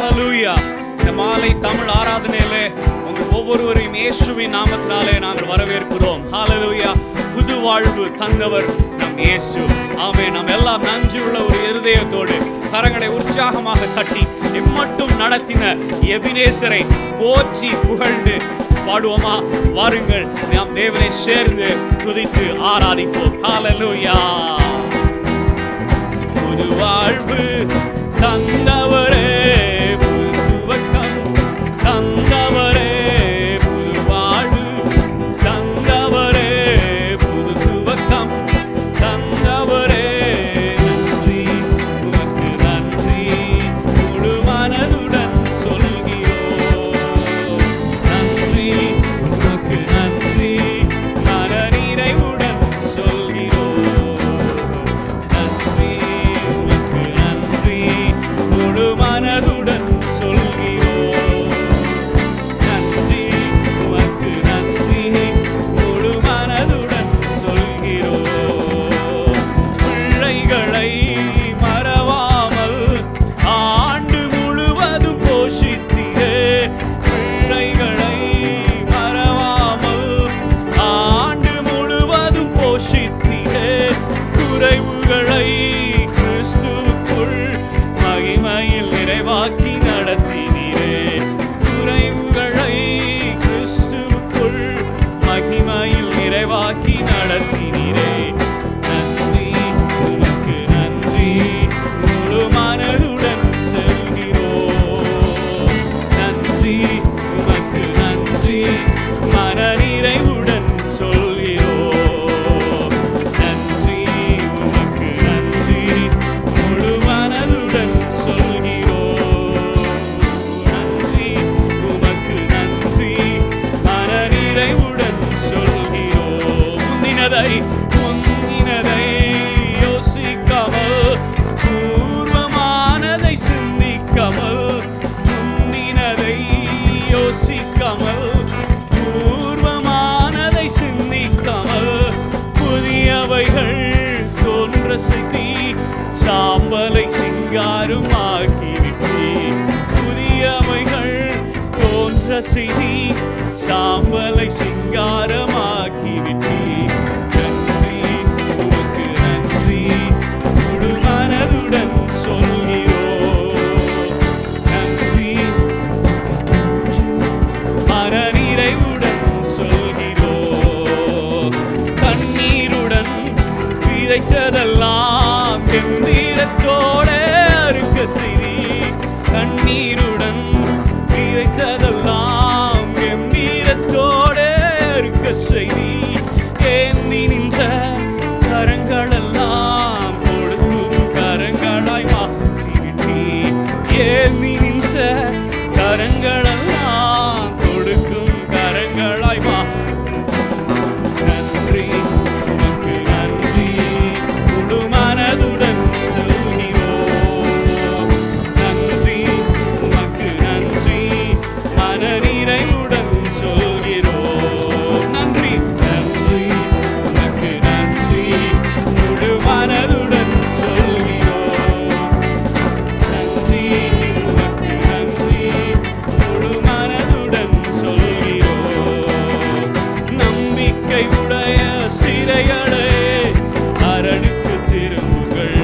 ஹல்லேலூயா. இந்த மாலை தமிழ் ஆராதனையிலே உங்கள் ஒவ்வொருவரையும் இயேசுவின் நாமத்தினாலே நாங்கள் வரவேற்கிறோம். ஹல்லேலூயா. புது வாழ்வு தந்தவர் நம் இயேசு. ஆமென். நாம் எல்லாம் நன்றியுள்ள ஒரு இருதயத்தோடு கரங்களை உற்சாகமாக தட்டி இம்மட்டும் நடத்தின எபினேசரை போற்றி புகழ்ந்து பாடுவோமா? வாருங்கள், நாம் தேவனை சேர்ந்து துதித்து ஆராதிப்போம். ஹல்லேலூயா. புது வாழ்வு தந்தவரே, புது துவக்கம் தந்தவரே, புது வாழ்வு தந்தவரே, புது துவக்கம் தந்தவரே, நன்றி உமக்கு நன்றி முழு மனதுடன் சொல்கிறோம். நன்றி உமக்கு நன்றி மன நிறைவுடன் சொல்கிறோம். நன்றி உமக்கு நன்றி முழு மனதுடன் சொல்கிறோம். நன்றி உமக்கு நன்றி முழு மனதுடன் சொல்கிறோம். பிள்ளைகளை மறவாமல் ஆண்டு முழுவதும் போஷித்தீரே. பிள்ளைகளை மறவாமல் ஆண்டு முழுவதும் போஷித்தீரே. குறைவுகளை கிறிஸ்துவுக்குள் மகிமையில் நிறைவாக்கி நடத்தினீரே. குறைவுகளை கிறிஸ்துவுக்குள் மகிமையில் நிறைவாக்கி நடத்தினீரே. நன்றி உமக்கு நன்றி முழு மனதுடன் செல்கிறோம். நன்றி உமக்கு நன்றி மன நிறைவுடன் சொல்கிறோம். நன்றி உமக்கு நன்றி முழு மனதுடன் சொல்கிறோம். நன்றி உமக்கு நன்றி மன நிறைவுடன் சொல்கிறோம். முந்தினதை யோசிக்காமல், பூர்வமானதை சிந்திக்காமல், முந்தினதை யோசிக்காமல், பூர்வமானதை சிந்திக்காமல், புதியவைகள் தோன்ற செய்தி சாம்பலை சிங்காரமாக்கிவிட்டே. புதியவைகள் தோன்ற செய்தி சாம்பலை சிங்காரமாக்கிவிட்டே. நன்றி உமக்கு நன்றி முழு மனதுடன் சொல்கிறோம். நன்றி மன நிறைவுடன் சொல்கிறோம். கண்ணீருடன் விதைத்ததெல்லாம் கம்பீரத்தோட அறுக்க செய்தி. கண்ணீருடன் விதைத்ததெல்லாம் கம்பீரத்தோட அறுக்க செய்தி. ஏந்தி நின்ற கரங்களெல்லாம் கொடுக்கும் கரங்களாய் மாற்றிவிட்டே. ஏந்தி நின்ற கரங்களெல்லாம் கொடுக்கும் கரங்களாய் நன்றி உமக்கு நன்றி முழு மனதுடன் சொல்கிறோம். நன்றி உமக்கு நன்றி மன நிறைவுடன் சொல்கிறோம். நன்றி நன்றி உமக்கு நன்றி முழு மனதுடன் சொல்கிறோம். நன்றி உமக்கு நன்றி முழு மனதுடன் சொல்கிறோம். நம்பிக்கையுடைய சிறைகளே அரணுக்கு திரும்புங்கள்.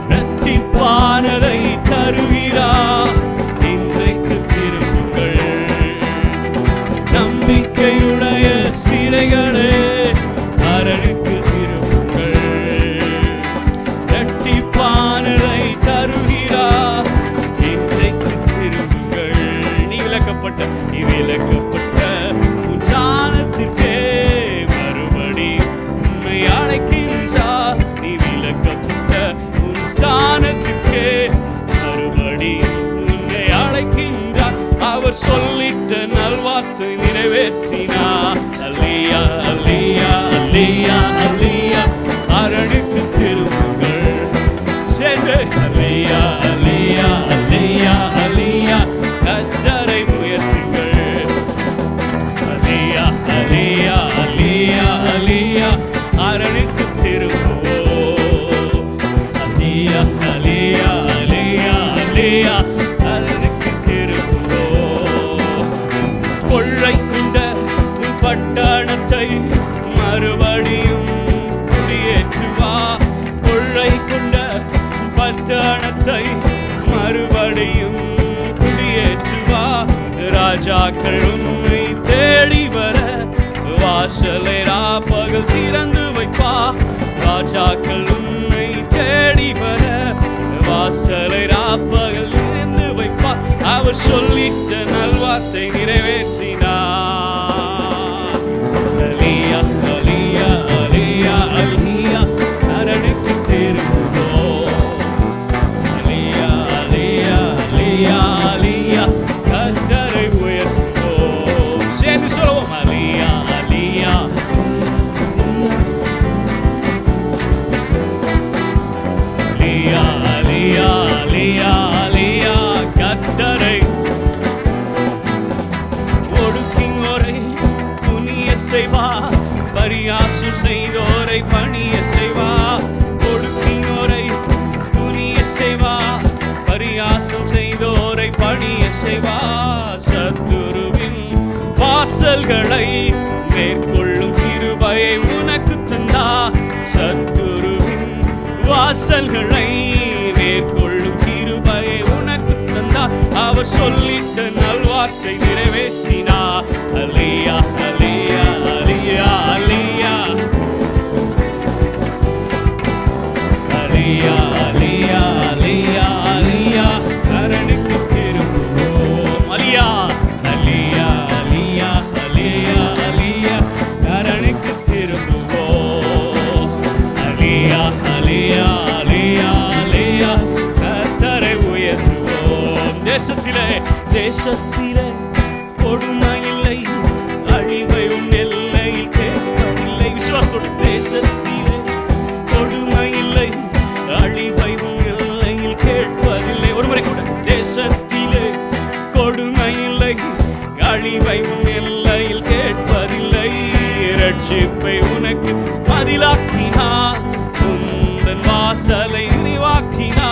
இரட்டிப்பானதை தருகிறார், இன்றைக்கு திரும்புங்கள். நம்பிக்கையுடைய சிறைகளே அரணுக்கு திரும்புங்கள். இரட்டிப்பானதை தருகிறார், இன்றைக்கு திரும்புங்கள். நீ விலக்கப்பட்ட உன் சாணத்திற்கே மறுபடி உன்னை அழைக்கின்றார். நீ விலக்கப்பட்ட உன் ஸ்தானத்திற்கே மறுபடி உன்னை அழைக்கின்றார். அவர் சொல்லிட்ட நல்வார்த்தை நிறைவேற்றினார். அல்லேயா அல்லேயா அல்லேயா அல்லேயா. அரணுக்கு திரும்புங்கள். சேர்ந்து அல்லேயா அல்லேயா அல்லேயா அல்லேயா. கர்த்தரை உயர்த்துங்கள். அல்லேயா அல்லேயா அல்லேயா அல்லேயா. அரணுக்கு திரும்புவோம். அல்லேயா அல்லேயா அல்லேயா அல்லேயா. அலியா அரணுக்கு திரும்புவோம். கொள்ளை கொண்ட உன் பட்டணத்தை மறுபடியும் குடியேற்றுவா. கொள்ளை கொண்ட உன் பட்டணத்தை மறுபடியும் குடியேற்றுவா. ராஜாக்கள் உன்னை தேடி வர வாசலை ராப்பகல் திறந்து வைப்பா. ராஜாக்கள் உன்னை தேடி வர வாசலை ராப்பகல் திறந்து வைப்பா. அவர் சொல்லிட்ட நல்வார்த்தை நிறைவேற்றினார். அலியா அலியா அலியா அலியா அரணுக்கு திரும்புவோம். அலியா அலியா அலியா அலியா கர்த்தரை உயர்த்துவோம். சேர்ந்து சொல்லுவோம். அலியா அலியா அலியா அலியா அலியா அலியா கர்த்தரை ஒடுக்கினோரை துணிய செய்வா. பரியாசம் செய்தோரை பணிய செய்வா. ஒடுக்கினோரை துணிய செய்வா. பரியாசம் செய்தோரை பணிய செய்வா. சத்துருவின் வாசல்களை மேற்கொள்ளும் கிருபையை உனக்கு தந்தா. சத்துருவின் வாசல்களை மேற்கொள்ளும் கிருபையை உனக்கு தந்தா. அவர் சொல்லிட்ட நல்வார்த்தை நிறைவேற்றினா. அலியா அலியா அலியா அலியா அலியா அலியா அலியா அலியா அரணுக்கு திரும்புவோம். அலியா அலியா அலியா அலியா அலியா அரணுக்கு திரும்புவோம். அலியா அலியா அலியா அலியா கர்த்தரை உயர்த்துவோம். தேசத்திலே தேசத்திலே கொடுமை இல்லை, அழிவை உன் எல்லையில் கேட்பதில்லை. விசுவாசத்தோடு தேசத்திலே கொடுமை இல்லை, அழிவை உன் எல்லையில் கேட்பதில்லை. ஒருமுறை கூட தேசத்திலே கொடுமை இல்லை, அழிவை உன் எல்லையில் கேட்பதில்லை. இரட்சிப்பை உனக்கு பதிலாக்கினா, உந்தன் வாசலை விரிவாக்கினா.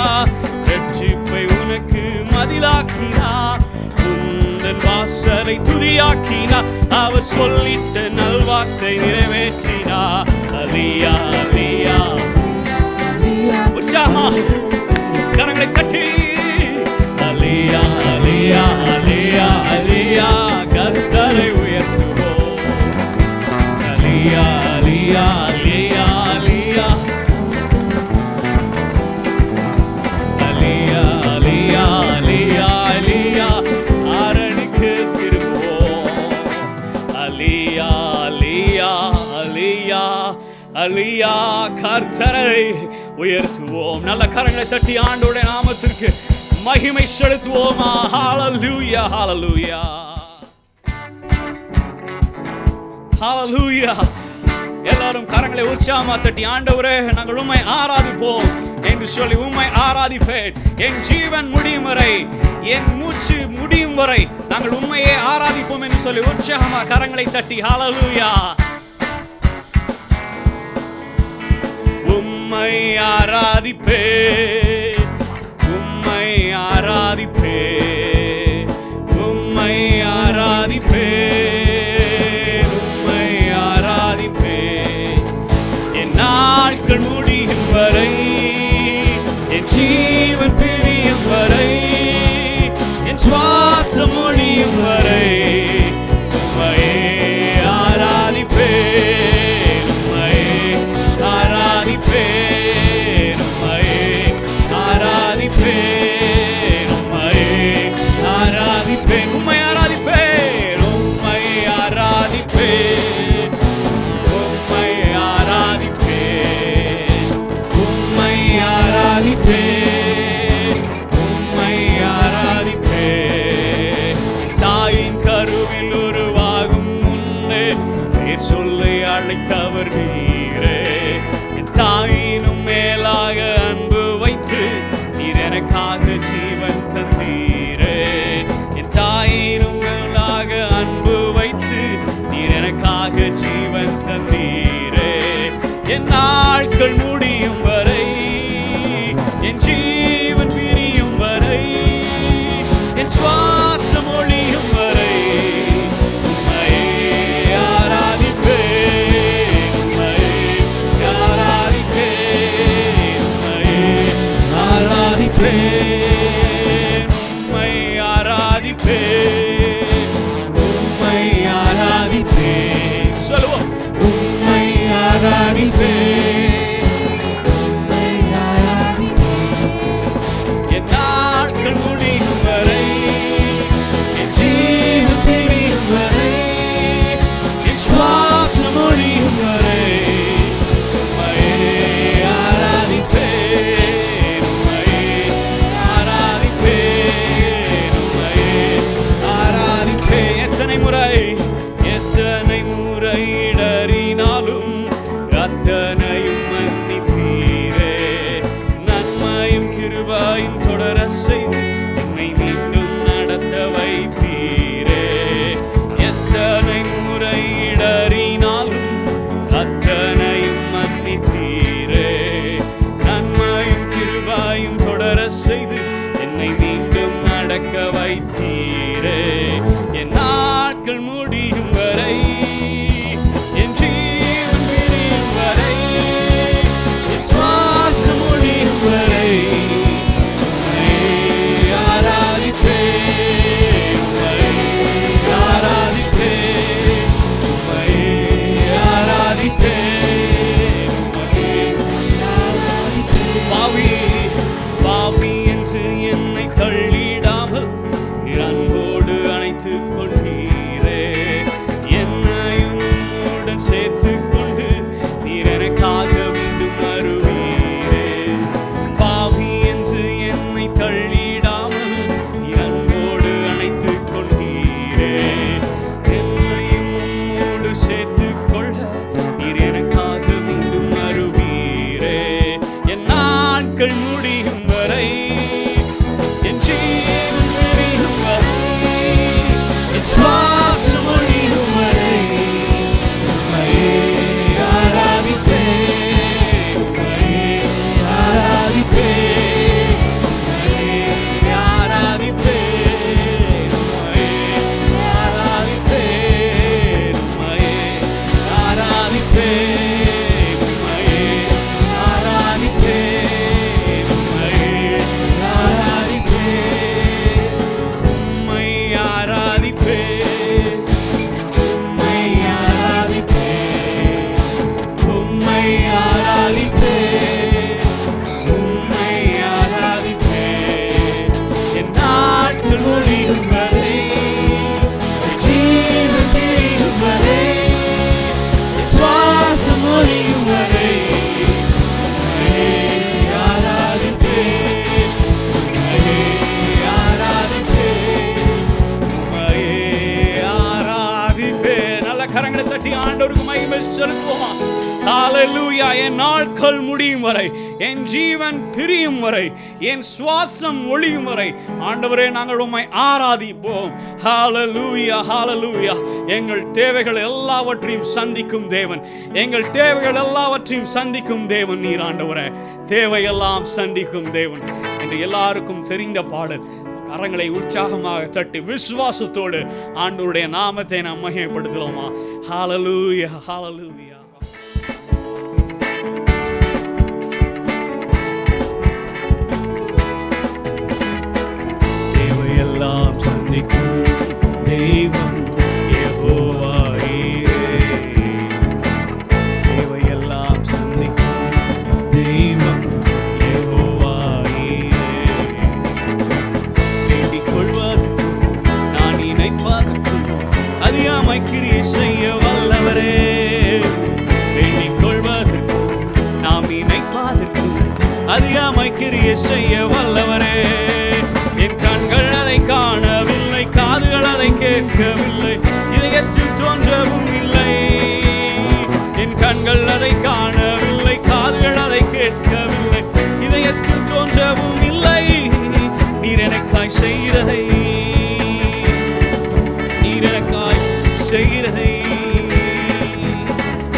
இரட்சிப்பை உனக்கு மதிலாக்கினா, உந்தன் வாசலை துதியாக்கினா. அவர் சொல்லிட்ட நல்வார்த்தை நிறைவேற்றினா. அலியா அலியா உற்சாகமா கரங்களை தட்டி அலியா அலியா அலியா அலியா கர்த்தரை உயர்த்துவோம். அலியா அலியா அலியா அலியா அலியா அலியா அலியா அலியா அரணுக்கு திரும்புவோம். அலியா அலியா அலியா அலியா கர்த்தரை உயர்த்துவோம். நல்ல கரங்களை தட்டி ஆண்டவருடைய நாமத்திற்கு மகிமை செலுத்துவோமா. ஹalleluya ஹalleluya ஹalleluya. எல்லாரும் கரங்களை உற்சாகமா தட்டி ஆண்டவரே நாங்கள் உம்மை ஆராதிப்போம் என்று சொல்லி உம்மை ஆராதிப்பேன். என் ஜீவன் முடியும் வரை, என் மூச்சு முடியும் வரை நாங்கள் உம்மையே ஆராதிப்போம் என்று சொல்லி உற்சாகமா கரங்களை தட்டி ஹalleluya. உம்மை ஆராதிப்பேன், உம்மை ஆராதிப்பேன், உம்மை ஆராதிப்பேன், உம்மை ஆராதிப்பேன். என் நாட்கள் முடியும் வரை, என் ஜீவன் பிரியும் வரை, என் சுவாசம் முடியும் வரை உம்மையே ஆராதிப்பேன், உம்மையே ஆராதிப்பேன், உம்மையே ஆராதிப்பேன், உம்மையே நடக்க வைத்தீரே. என் நாட்கள் முடியும் வரை, என் ஜீவன் பிரியும் வரை, என் சுவாசம் முடியும் வரை பாவி என்று என்னை தள்ளிடாமல் அன்போடு அணைத்துக் கொண்டீரே. என்னையும் உம்முடன் சேர்த்து கொண்டு நீர் எனக்காக மீண்டும் வருவீரே. பாவி என்று என்னை தள்ளிடாமல் நீர் அன்போடு அணைத்துக் கொண்டீரே. என்னையும் உம்மோடு சேர்த்து கொள்ள நீர் எனக்காக மீண்டும் வருவீரே. என் நாட்கள் முடியும் வரை, என் ஜீவன் பிரியும் வரை, என் சுவாசம் முடியும் வரை உம்மையே ஆராதிப்பேன், உம்மையே ஆராதிப்பேன், உம்மையே ஆராதிப்பேன், உம்மையே ஆராதிப்பேன், உம்மையே ஆராதிப்பேன், உம்மையே ஆராதிப்பேன், உம்மையே ஆராதிப்பேன், உம்மை ஆராதிப்பேன், உம்மை ஆராதிப்பேன், உம்மை ஆராதிப்பேன், உம்மை ஆராதிப்பேன். என் நாட்கள் முடியும் வரை, என் ஜீவன் பிரியும் வரை, என் சுவாசம் முடியும் வரை உம்மையே ஆராதிப்பேன், உம்மையே ஆராதிப்பேன், உம்மையே ஆராதிப்பேன். நல்ல கரங்களை தட்டி ஆண்டவருக்கு மகிமை செலுத்துவோமா? ஹalleluya. என் நாட்கள் முடியும் வரை, என் ஜீவன் பிரியும் வரை, என் சுவாசம் ஒளியும் வரை ஆண்டவரே நாங்கள் உம்மை ஆராதிப்போம். ஹalleluya, ஹalleluya. எங்கள் தேவைகள் எல்லாவற்றையும் சந்திக்கும் தேவன், எங்கள் தேவைகள் எல்லாவற்றையும் சந்திக்கும் தேவன் நீர் ஆண்டவரே. தேவையெல்லாம் சந்திக்கும் தேவன் என்று எல்லாருக்கும் தெரிந்த பாடல். கரங்களை உற்சாகமாக தட்டி விசுவாசத்தோடு ஆண்டவருடைய நாமத்தை நாம் மகிமைப்படுத்துவோமா? ஹalleluya, ஹalleluya. தேவையெல்லாம் சந்திக்கும் தெய்வம் யெகோவா ஈரே. தேவையெல்லாம் சந்திக்கும் தெய்வம் யெகோவா ஈரே. வேண்டிக் கொள்வதற்கும் நான் நினைப்பதற்கும் அறியாமை கிரியை செய்ய வல்லவரே. வேண்டிக் கொள்வதற்கும் நாம் நினைப்பதற்கும் அறியாமை கிரியை செய்ய வல்லவரே. என் கண்கள் அதை காணவில்லை, காதுகள் அதை கேட்கவில்லை, இதயத்தில் தோன்றவும் இல்லை. என் கண்கள் அதை காணவில்லை, காதுகள் அதை கேட்கவில்லை, இதயத்தில் தோன்றவும் இல்லை. நீர் எனக்காய் செய்கிறதை, நீர் எனக்காய் செய்கிறதை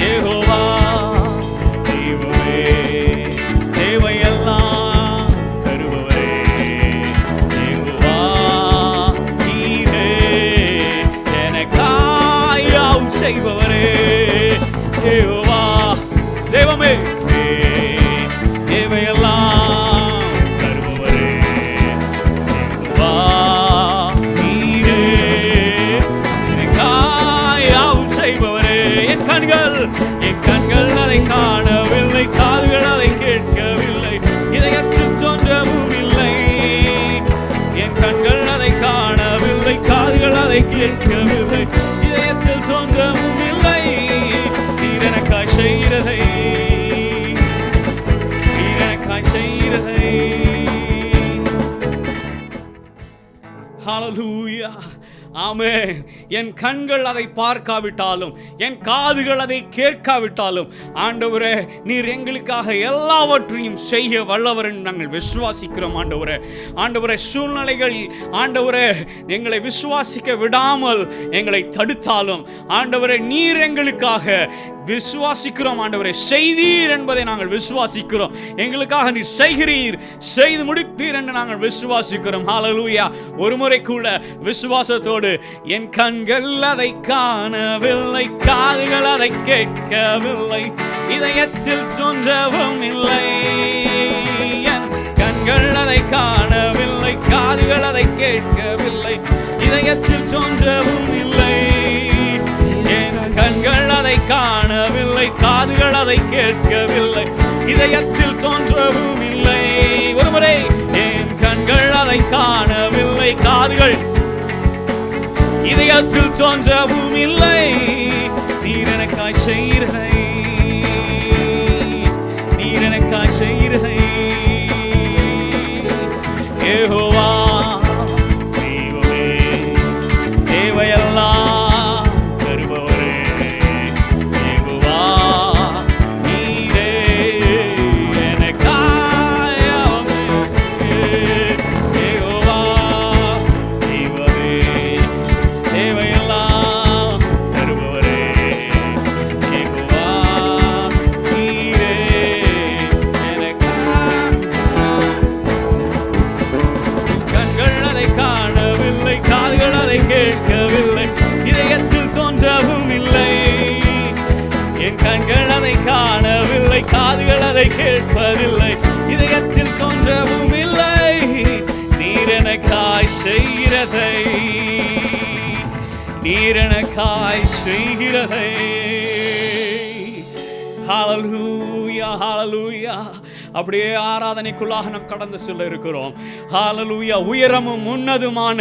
யெகோவா தெய்வமே. தேவையெல்லாம் தருபவரே யெகோவா நீரே. எனக்காய் யாவும் செய்பவரே யெகோவா தெய்வமே. தேவையெல்லாம் தருபவரே யெகோவா நீரே. எனக்காய் யாவும் செய்பவரே. என் கண்கள் அதை காணவில்லை, காதுகள் அதை கேட்கவில்லை, இதயத்தில் தோன்றவும் இல்லை. என் கண்கள் அதை காணவில்லை, காதுகள் அதை கேட்கவில்லை, இதயத்தில் தோன்றவும் இல்லை. நீர் எனக்காய் செய்கிறதை, நீர் எனக்காய் செய்கிறதை. ஹalleluya, ஆமென். என் கண்கள் அதை பார்க்காவிட்டாலும், என் காதுகள் அதை கேட்காவிட்டாலும், ஆண்டவரே நீர் எங்களுக்காக எல்லாவற்றையும் செய்ய வல்லவர் என்று நாங்கள் விசுவாசிக்கிறோம். ஆண்டவரே, ஆண்டவரே, சூழ்நிலைகள் ஆண்டவரே எங்களை விசுவாசிக்க விடாமல் எங்களை தடுத்தாலும், ஆண்டவரே நீர் எங்களுக்காக விசுவாசிக்கிறோம். ஆண்டவரே செய்தீர் என்பதை நாங்கள் விசுவாசிக்கிறோம். எங்களுக்காக நீர் செய்கிறீர், செய்து முடிப்பீர் என்று நாங்கள் விசுவாசிக்கிறோம். ஹல்லேலூயா. ஒரு முறை கூட விசுவாசத்தோடு, என் கண்கள் அதை காணவில்லை, காதுகள் அதை கேட்கவில்லை, இதயத்தில் தோன்றவும் இல்லை. என் கண்கள் அதை காணவில்லை, காதுகள் அதை கேட்கவில்லை, இதயத்தில் தோன்றவும் இல்லை. என் கண்கள் அதை காணவில்லை, காதுகள் அதை கேட்கவில்லை, இதயத்தில் தோன்றவும் இல்லை. ஒரு முறை, என் கண்கள் அதை காணவில்லை, காதுகள் இதயத்தில் தோன்றவும் இல்லை. நீர் எனக்காய் செய்கிறதை, நீர் எனக்காய் செய்கிறதை. யெகோவா தெய்வமே, தேவையெல்லாம் தருபவரே, யெகோவா நீரே எனக்காய். யெகோவா தெய்வமே, தேவையெல்லாம் தருபவரே, யெகோவா நீரே எனக்காய். கண்கள் அதை காணவில்லை, காதுகள் அதை கேட்கவில்லை, இதயத்தில் தோன்றவும் இல்லை. என் கண்கள் அதை காணவில்லை, காதுகள் அதை கேட்பதில்லை, இதயத்தில் தோன்றவும் இல்லை. நீர் எனக்காய் செய்கிறதை, நீர் எனக்காய் செய்கிறதை. ஹல்லேலூயா, ஹல்லேலூயா. அப்படியே ஆராதனைக்குள்ளாக நாம் கடந்து செல்ல இருக்கிறோம். ஹல்லேலூயா. உயரமும் உன்னதுமான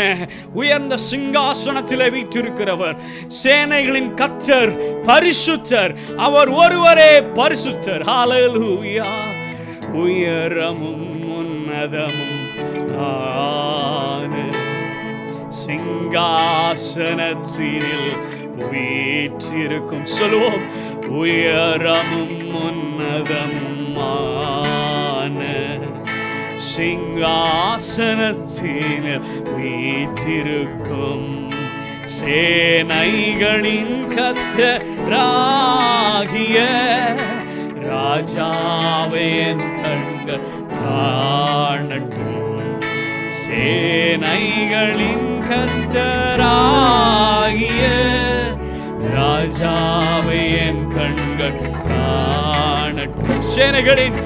உயர்ந்த சிங்காசனத்திலே வீற்றிருக்கிறவர், சேனைகளின் கர்த்தர், பரிசுத்தர், அவர் ஒருவரே பரிசுத்தர். ஹல்லேலூயா. உயரமும் உன்னதமும் ஆன சிங்காசனத்தினில் வீற்றிருக்கும். சொல்லுவோம். உயரமும் உன்னதமுமான சிங்காசனத்தினில் வீற்றிருக்கும் சேனைகளின் கர்த்தராகிய ராஜாவே என் கண்கள் காணட்டும். சேனைகளின் கர்த்தராகிய ராஜாவே என் கண்கள் காணட்டும். சேனைகளின்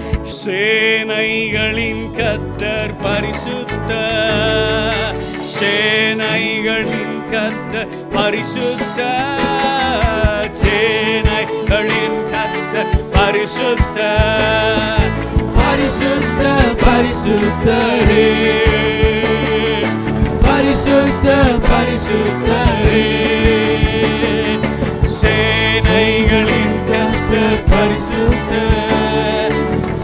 கர்த்தர் பரிசுத்தர், சேனைகளின் கர்த்தர் பரிசுத்தர், சேனைகளின் கர்த்தர் பரிசுத்தர், பரிசுத்தர் பரிசுத்தரே, பரிசுத்தர் பரிசுத்தரே. சேனைகளின் கர்த்தர் பரிசுத்தர்,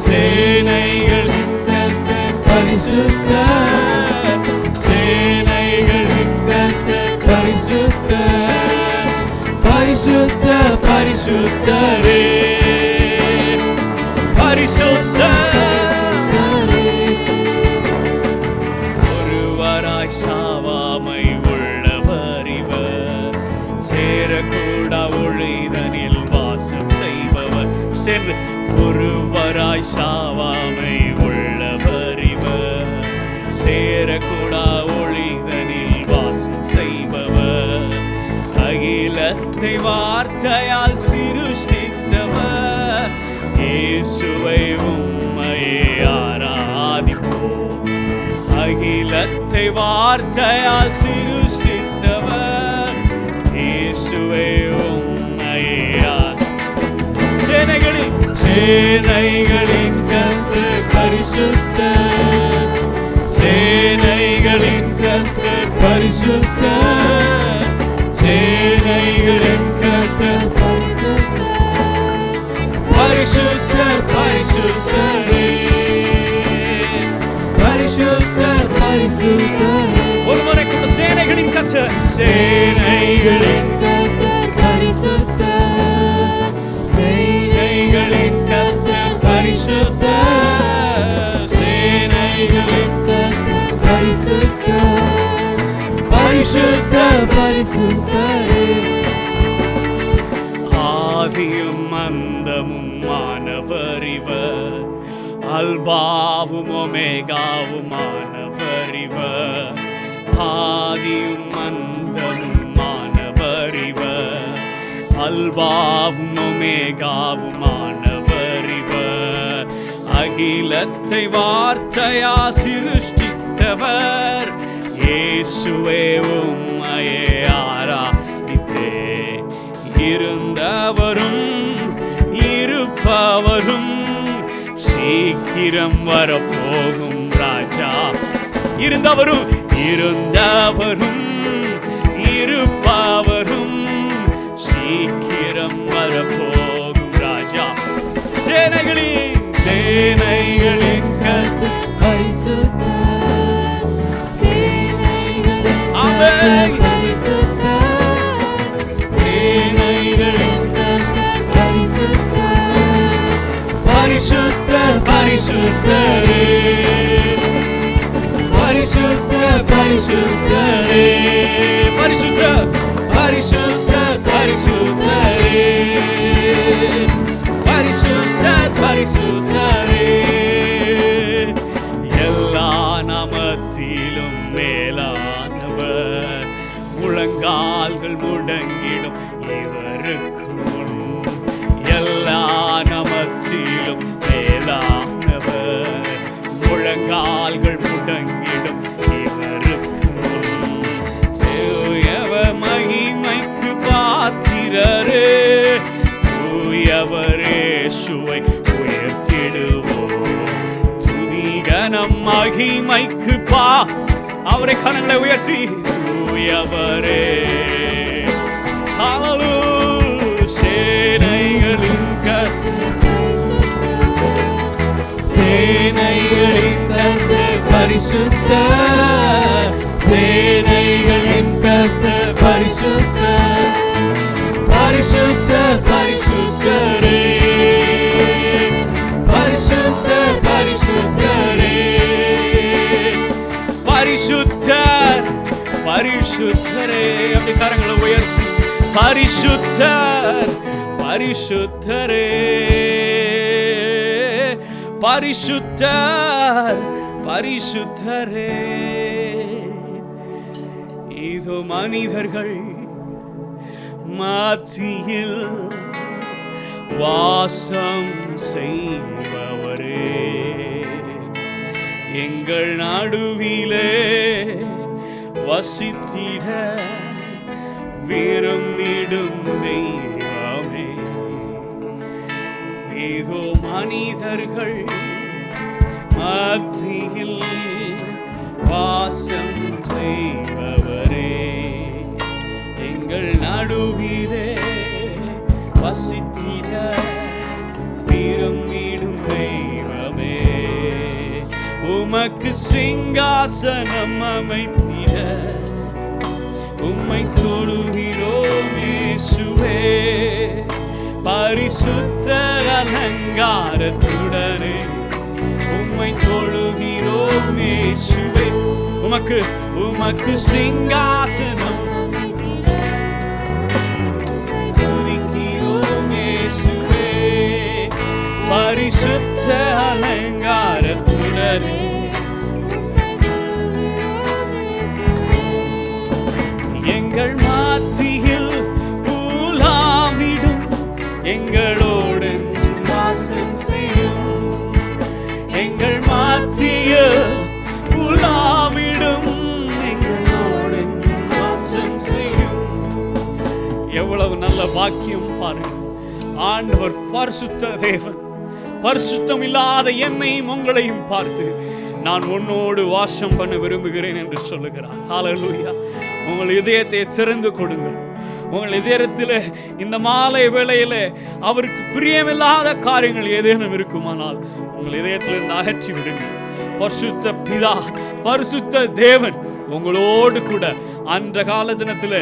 சேனைகளின் கர்த்தர் பரிசுத்தர், சேனைகளின் கர்த்தர் பரிசுத்தர், பரிசுத்தர் பரிசுத்தரே, பரிசுத்தரே. ஒருவராய் சாவாமை உள்ளவர் இவர், சேரக்கூடா ஒளிதனில் வாசம் செய்பவர். சேர்ந்து. ஒருவராய் சாவாமை உள்ளவர் இவர், சேரக்கூடா ஒளிதனில் வாசம் செய்பவர். அகிலத்தை வார்த்தையால் சிருஷ்டித்தவர், இயேசுவை உம்மையே ஆராதிப்போம். அகிலத்தை வார்த்தையால் சிருஷ்டித்தவர், இயேசுவை உம்மையே. சேனைகளின் கர்த்தர் பரிசுத்தர், சேனைகளின் கர்த்தர் பரிசுத்தர், சேனைகளின் கர்த்தர் பரிசுத்தர், பரிசுத்தர் பரிசுத்தரே, பரிசுத்தர் பரிசுத்தரே. ஒரு முறை கூட சேனைகளின் கர்த்தர், சேனைகளின் கர்த்தர் பரிசுத்தர், சேனைகளின் கர்த்தர் பரிசுத்தர், சேனைகளின் கர்த்தர் பரிசுத்தர், பரிசுத்தர் பரிசுத்தரே. ஆதியும் அந்தமும் மானவர் இவர், அல்பாவும் ஒமேகாவும் மானவர் இவர், ஆதியும் அந்தமும் மானவர் இவர், அல்பாவும் ஒமேகாவும் மானவர் இவர், அகிலத்தை வார்த்தையா சிருஷ்டித்தவர், இயேசுவே உம்மையே ஆராதிப்பேன். இருந்தவரும் இருப்பவரும் சீக்கிரம் வரப்போகும் ராஜா, இருந்தவரும் இருந்தவரும் இருப்பவரும் சீக்கிரம் வரப்போகும் ராஜா, சேனைகளின் சேனைகளின் கர்த்தர் பரிசுத்தர், சேனைகளின் கர்த்தர் பரிசுத்தர், சேனைகளின் கர்த்தர் பரிசுத்தர், பரிசுத்தர் பரிசுத்தரே, பரிசுத்தர் பரிசுத்தரே, பரிசுத்தர் பரிசுத்தர் பரிசுத்தரே, பரிசுத்தர் பரிசுத்தரே. எல்லா நாமத்திலும் மேலானவர், முழங்கால்கள் முடங்கிடும் இவருக்கு முன். எல்லா நாமத்திலும் மேலானவர், முழங்கால்கள் முடங்கிடும் இவருக்கு முன். தூயவர் மகிமைக்கு பாத்திரரே, தூயவர் இயேசுவை உயர்த்திடுவோம். துதிகனம் மகிமைக்கு அவரை கரங்களை உயர்த்தி, தூயவரே ஹல்லேலூயா. சேனைகளின் கர்த்தர், சேனைகளின் கர்த்தர் பரிசுத்தர், சேனைகளின் கர்த்தர் பரிசுத்தர், பரிசுத்தர் பரிசுத்தரே, பரிசுத்தர் பரிசுத்தரே, பரிசுத்தர் பரிசுத்தரே. அப்படி கரங்களை உயர்த்தி, பரிசுத்தர் பரிசுத்தரே, பரிசுத்தர் பரிசுத்தரே. இதோ மனிதர்கள் மத்தியில் வாசம் செய்பவரே, எங்கள் நடுவிலே வசித்திட விரும்பிடும் தெய்வமே. ஏதோ மனிதர்கள் மத்தியில் வாசம் செய்பவரே, எங்கள் நடுவிலே வசித்திட விரும்பிடும் தெய்வமே. உமக்கு சிங்காசனம் அமைத்திட உம்மை தொழுகிறோம் இயேசுவே, பரிசுத்த அலங்காரத்துடனே உம்மை தொழுகிறோம் இயேசுவே. உமக்கு சிங்காசனம் துதிக்கிறோம் இயேசுவே, பரிசுத்த அலங்காரத்துடனே எங்கள் மத்தியில் பூலாவிடும், எங்களோடு வாசம் செய்யும். எங்கள் மத்தியில் பூலாவிடும், எங்களோடு வாசம் செய்யும். எவ்வளவு நல்ல வாக்கியம் பாருங்கள். ஆண்டவர் பரிசுத்த தேவன், பரிசுத்தம் இல்லாத என்னையும் உங்களையும் பார்த்து நான் உன்னோடு வாசம் பண்ண விரும்புகிறேன் என்று சொல்லுகிறார். ஹல்லேலூயா. உங்கள் இதயத்தை திறந்து கொடுங்கள். உங்கள் இதயத்தில் இந்த மாலை வேளையிலே அவருக்கு பிரியமில்லாத காரியங்கள் ஏதேனும் இருக்குமானால் உங்கள் இதயத்திலிருந்து அகற்றி விடுங்கள். பரிசுத்த பிதா, பரிசுத்த தேவன் உங்களோடு கூட அந்த கால தினத்துல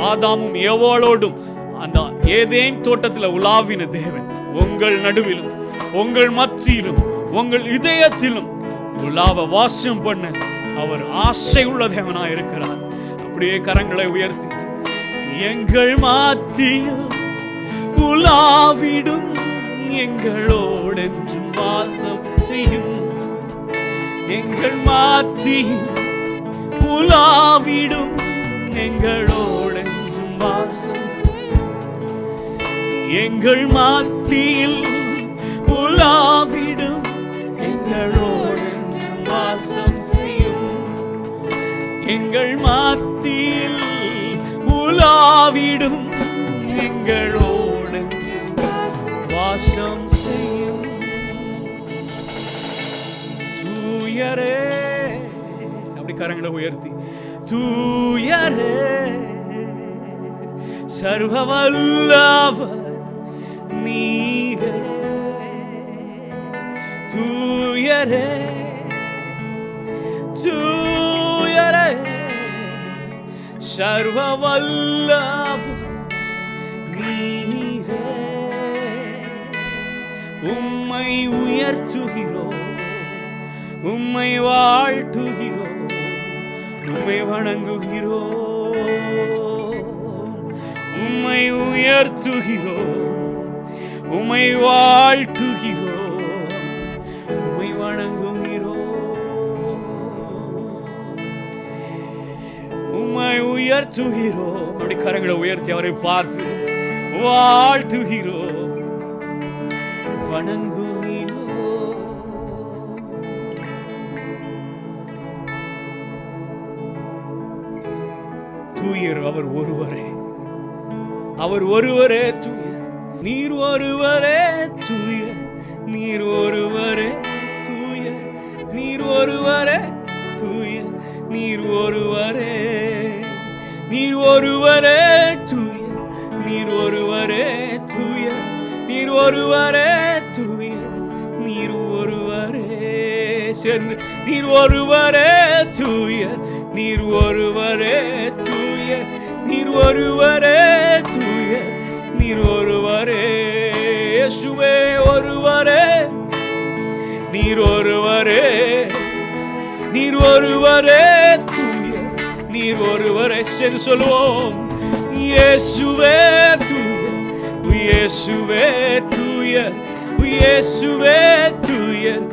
ஆதாமும் ஏவாளோடும் அந்த ஏதேன் தோட்டத்தில் உலாவின தேவன் உங்கள் நடுவிலும் உங்கள் மத்தியிலும் உங்கள் இதயத்திலும் உலாவ வாசம் பண்ண அவர் ஆசை உள்ள தேவனாய் இருக்கிறார். அப்படியே கரங்களை உயர்த்தி எங்கள் மத்தியில் உலாவிடும் எங்களோடென்றும் வாசம் செய்யும். எங்கள் மத்தியில் உலாவிடும் எங்களோடென்றும் வாசம். எங்கள் மத்தியில் உலாவிடும் எங்களோடென்றும் வாசம் செய்யும். எங்கள் மத்தியில் உலாவிடும் எங்களோடென்றும் வாசம் செய்யும். தூயரே, அப்படி கரங்களை உயர்த்தி தூயரே, சர்வ வல்லவர் நீரே. தூயரே தூயரே, சர்வ வல்லவர் நீரே. உம்மை உயர்த்துகிறோம், உம்மை வாழ்த்துகிறோம், உம்மை வணங்குகிறோம். உம்மை உயர்த்துகிறோம், உம்மை வாழ்த்துகிறோம், உம்மை வணங்குகிறோம். உம்மை உயர்த்துகிறோம். அப்படி கரங்களை உயர்த்தி அவரை பார்த்து வாழ்த்துகிறோம், வணங்குகிறோம். தூயர் அவர் ஒருவரே, அவர் ஒருவரே தூயர். நீர் ஒருவரே தூயர், நீர் ஒருவரே தூயர், நீர் ஒருவரே தூயர், நீர் ஒருவரே, நீர் ஒருவரே தூயர், நீர் ஒருவரே தூயர், நீர் ஒருவரே தூயர், நீர் ஒருவரே. சேர்ந்து நீர் ஒருவரே தூயர், நீர் ஒருவரே தூயர், நீர் ஒருவரே தூயர், நீர் ஒருவரே. இயேசுவே ஒருவரே, நீர் ஒருவரே, நீர் ஒருவரே தூயர், நீர் ஒருவரே. சேர்ந்து சொல்லுவோம் இயேசுவே தூயர், இயேசுவே தூயர், இயேசுவே தூயர்,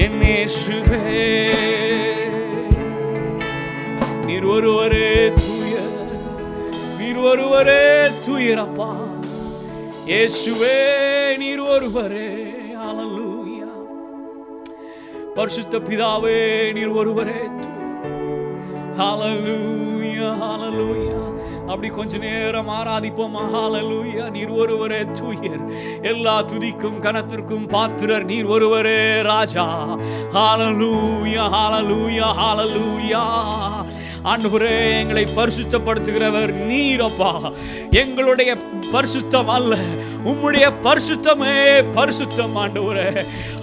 என் இயேசுவே. நீர் ஒருவரே தூயர், நீர் ஒருவரே தூயர் அப்பா. இயேசுவே நீர் ஒருவரே. ஹல்லேலூயா. பரிசுத்த பிதாவே நீர் ஒருவரே தூயர். ஹல்லேலூயா, ஹல்லேலூயா. அப்படி கொஞ்ச நேரம் ஆராதிப்போம். ஹல்லேலூயா. நீர் ஒருவரே தூயர், எல்லா துதிக்கும் கனத்திற்கும் பாத்திரர் நீர் ஒருவரே ராஜா. ஹல்லேலூயா, ஹல்லேலூயா, ஹல்லேலூயா. ஆண்டவரே எங்களை பரிசுத்தப்படுத்துகிறவர் நீரப்பா. எங்களுடைய பரிசுத்தம் அல்ல, உம்முடைய பரிசுத்தமே பரிசுத்தம் ஆண்டவரே.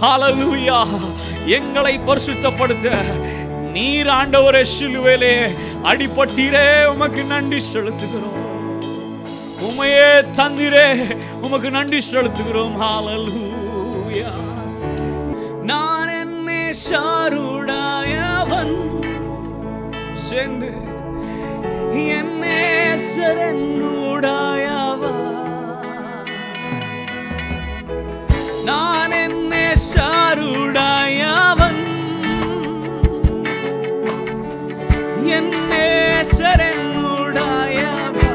ஹல்லேலூயா. எங்களை பரிசுத்தப்படுத்த நீர் ஆண்டவரே சிலுவையிலே அடிபட்டீரே, உமக்கு நன்றி செலுத்துகிறோம். உமையே தந்திரே, உமக்கு நன்றி செலுத்துகிறோம். ஹல்லேலூயா. நான் என்னே சாருடாயவன் சேர்ந்து என்னே சரணுடாயவா. நான் என்னே சாருடாயவன், என்னே சரணுடாயவா.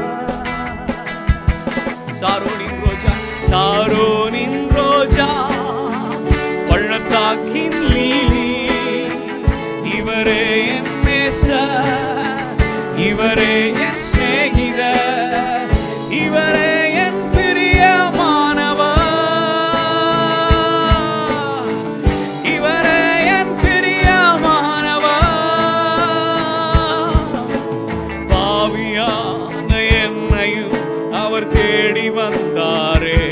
சாரோனின் ரோஜா, சாரோனின் ரோஜா, பள்ளத்தாக்கின் லீலி, இவரே என் நேசர், இவரே என் சிநேகிதர், இவரே என் பிரியமானவர், இவரே என் பிரியமானவர். பாவியான என்னையும் அவர் தேடி வந்தாரே,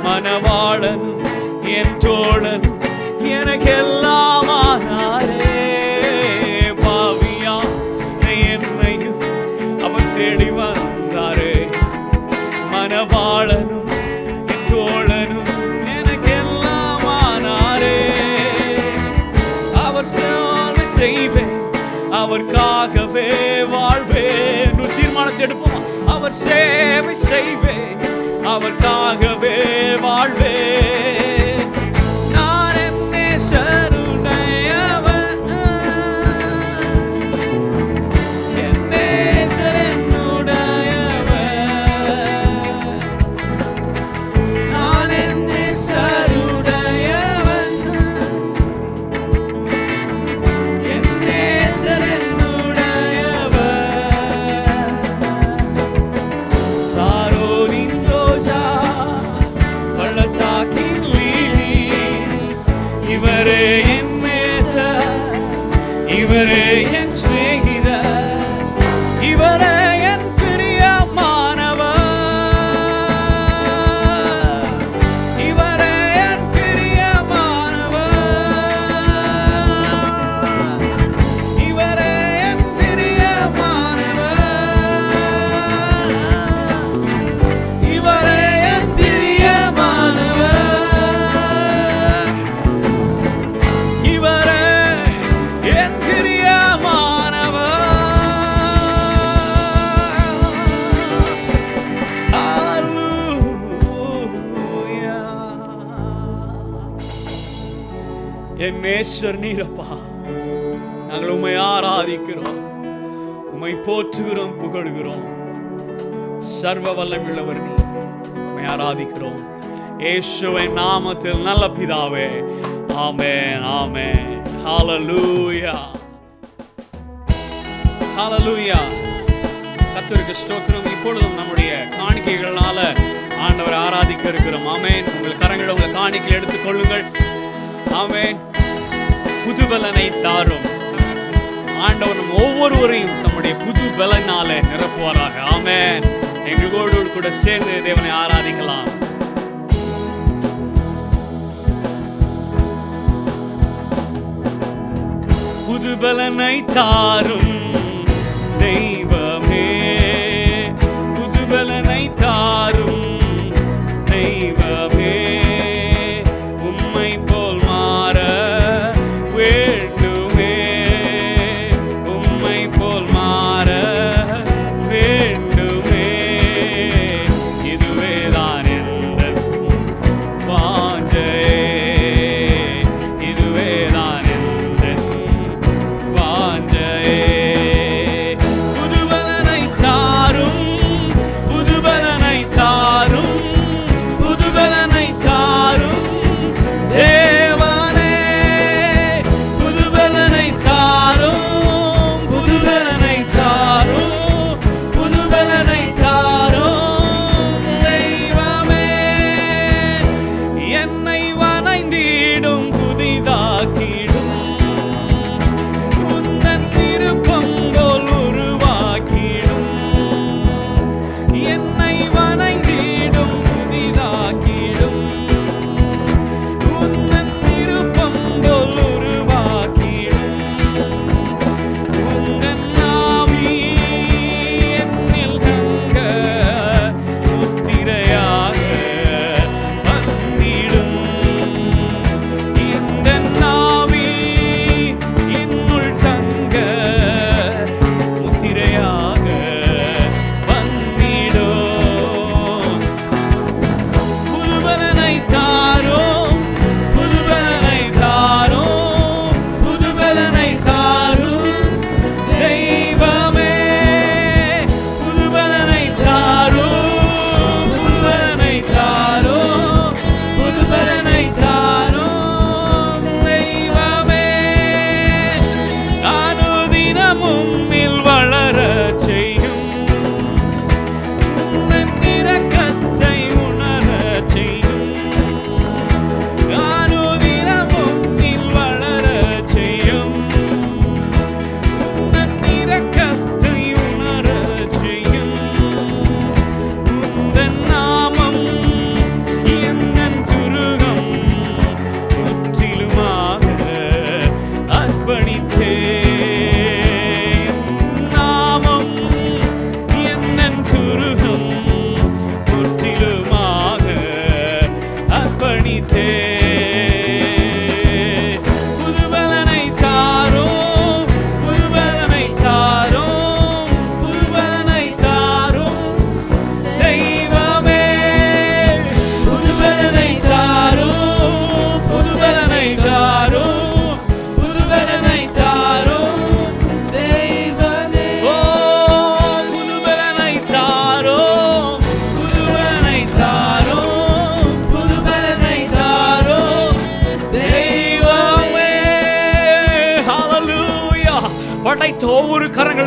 மணவாளன் என் தோழன் எனக்கெல்லாம் ஆனாரே. பாவியான அவருக்காகவே வாழ்வேன். ஒரு தீர்மானத்தை எடுப்போம். அவர் சேவை செய்வேன், அவருக்காகவே வாழ்வேன். நான் என் நேசருடையவன், என் நேசர் என்னுடையவன். நான் என் நேசருடையவன், என் நேசர் இவரே என் நேசர், இவரே என் சிநேகிதர், இவரே என் பிரியமானவர், இவரே என் பிரியமானவர், இவரே என் பிரியமானவர், இவரே என் பிரியமானவர். என் நேசர் நீரப்பா, நாங்கள் உம்மை ஆராதிக்கிறோம், உம்மை போற்றுகிறோம், புகழுகிறோம். சர்வ வல்லமையுள்ளவர் நீ, உம்மை ஆராதிக்கிறோம் இயேசுவின் நாமத்தில் நல்ல பிதாவே, ஆமென், ஆமென். ஹல்லேலூயா, ஹல்லேலூயா. கர்த்தருக்கு ஸ்தோத்திரம். இப்பொழுதும் நம்முடைய காணிக்கைகளால ஆண்டவரை ஆராதிக்க இருக்கிறோம். ஆமென். உங்கள் கரங்களை உங்கள் காணிக்கை எடுத்துக் கொள்ளுங்கள். ஆமென். புது பலனை தாரும் ஆண்டவர் ஒவ்வொருவரையும் தம்முடைய புது பலனாலே நிரப்புவாராக. ஆமென். எங்களோடு கூட சேர்ந்து தேவனை ஆராதிக்கலாம். புது பலனை தாரும் தெய்வமே, புது பலனை தாரும் தெய்வமே, உம்மை போல் மாற வேண்டுமே, உம்மை போல் மாற வேண்டுமே. இதுவேதான் எந்தன் வாஞ்சை, இதுவேதான் எந்தன் வாஞ்சை.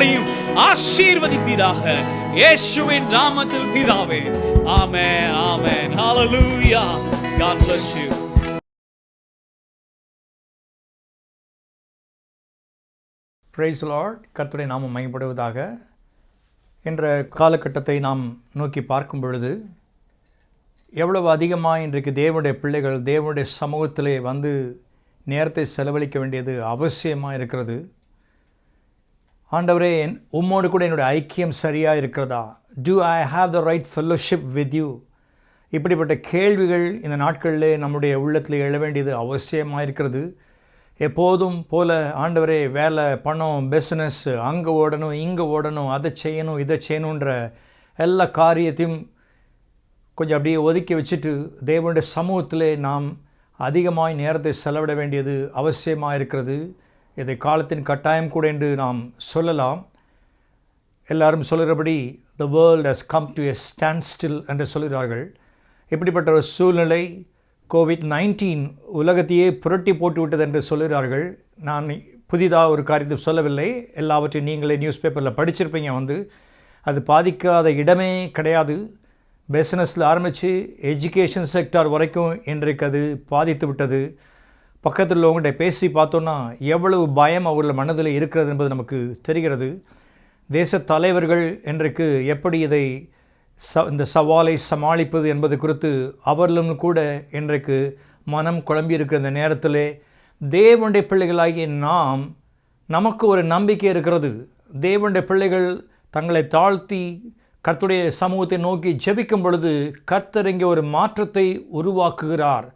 ஒவ்வொருவரையும் ஆசீர்வதிப்பீராக இயேசுவின் நாமத்தில் பிதாவே. ஆமென், ஆமென். ஹalleluya. God bless you. Praise the Lord. கர்த்தருடைய நாமம் மகிமைப்படுவதாக. என்ற காலகட்டத்தை நாம் நோக்கி பார்க்கும் பொழுது எவ்வளவு அதிகமாக இன்றைக்கு தேவனுடைய பிள்ளைகள் தேவனுடைய சமூகத்திலே வந்து நேரத்தை செலவழிக்க வேண்டியது அவசியமாக இருக்கிறது. ஆண்டவரே, உம்மோடு கூட என்னுடைய ஐக்கியம் சரியாக இருக்கிறதா? Do I have the right fellowship with you? இப்படிப்பட்ட கேள்விகள் இந்த நாட்களிலே நம்முடைய உள்ளத்தில் எழ வேண்டியது அவசியமாக இருக்கிறது. எப்போதும் போல ஆண்டவரே, வேலை, பணம், பிஸ்னஸ், அங்கே ஓடணும், இங்கே ஓடணும், அதை செய்யணும், இதை செய்யணுன்ற எல்லா காரியத்தையும் கொஞ்சம் அப்படியே ஒதுக்கி வச்சுட்டு தேவனுடைய சமூகத்திலே நாம் அதிகமாய் நேரத்தை செலவிட வேண்டியது அவசியமாக இருக்கிறது. இதை காலத்தின் கட்டாயம் கூட என்று நாம் சொல்லலாம். எல்லாரும் சொல்கிறபடி the world has come to a standstill என்று சொல்கிறார்கள். இப்படிப்பட்ட ஒரு சூழ்நிலை COVID-19 உலகத்தையே புரட்டி போட்டு விட்டது என்று சொல்கிறார்கள். நான் புதிதாக ஒரு காரியத்தை சொல்லவில்லை, எல்லாவற்றையும் நீங்களே நியூஸ் பேப்பரில் படிச்சிருப்பீங்க. அது பாதிக்காத இடமே கிடையாது. பிஸ்னஸில் ஆரம்பித்து எஜுகேஷன் செக்டார் வரைக்கும் இன்றைக்கு அது பாதித்து விட்டது. பக்கத்தில் உள்ளவங்கள்ட்ட பேசி பார்த்தோன்னா எவ்வளவு பயம் அவர்கள் மனதில் இருக்கிறது என்பது நமக்கு தெரிகிறது. தேச தலைவர்கள் இன்றைக்கு எப்படி இதை இந்த சவாலை சமாளிப்பது என்பது குறித்து அவர்களும் கூட இன்றைக்கு மனம் குழம்பியிருக்கிற இந்த நேரத்திலே தேவனுடைய பிள்ளைகளாகிய நமக்கு ஒரு நம்பிக்கை இருக்கிறது. தேவனுடைய பிள்ளைகள் தங்களை தாழ்த்தி கர்த்தருடைய சமூகத்தை நோக்கி ஜெபிக்கும் பொழுது கர்த்தர் இங்கே ஒரு மாற்றத்தை உருவாக்குகிறார்.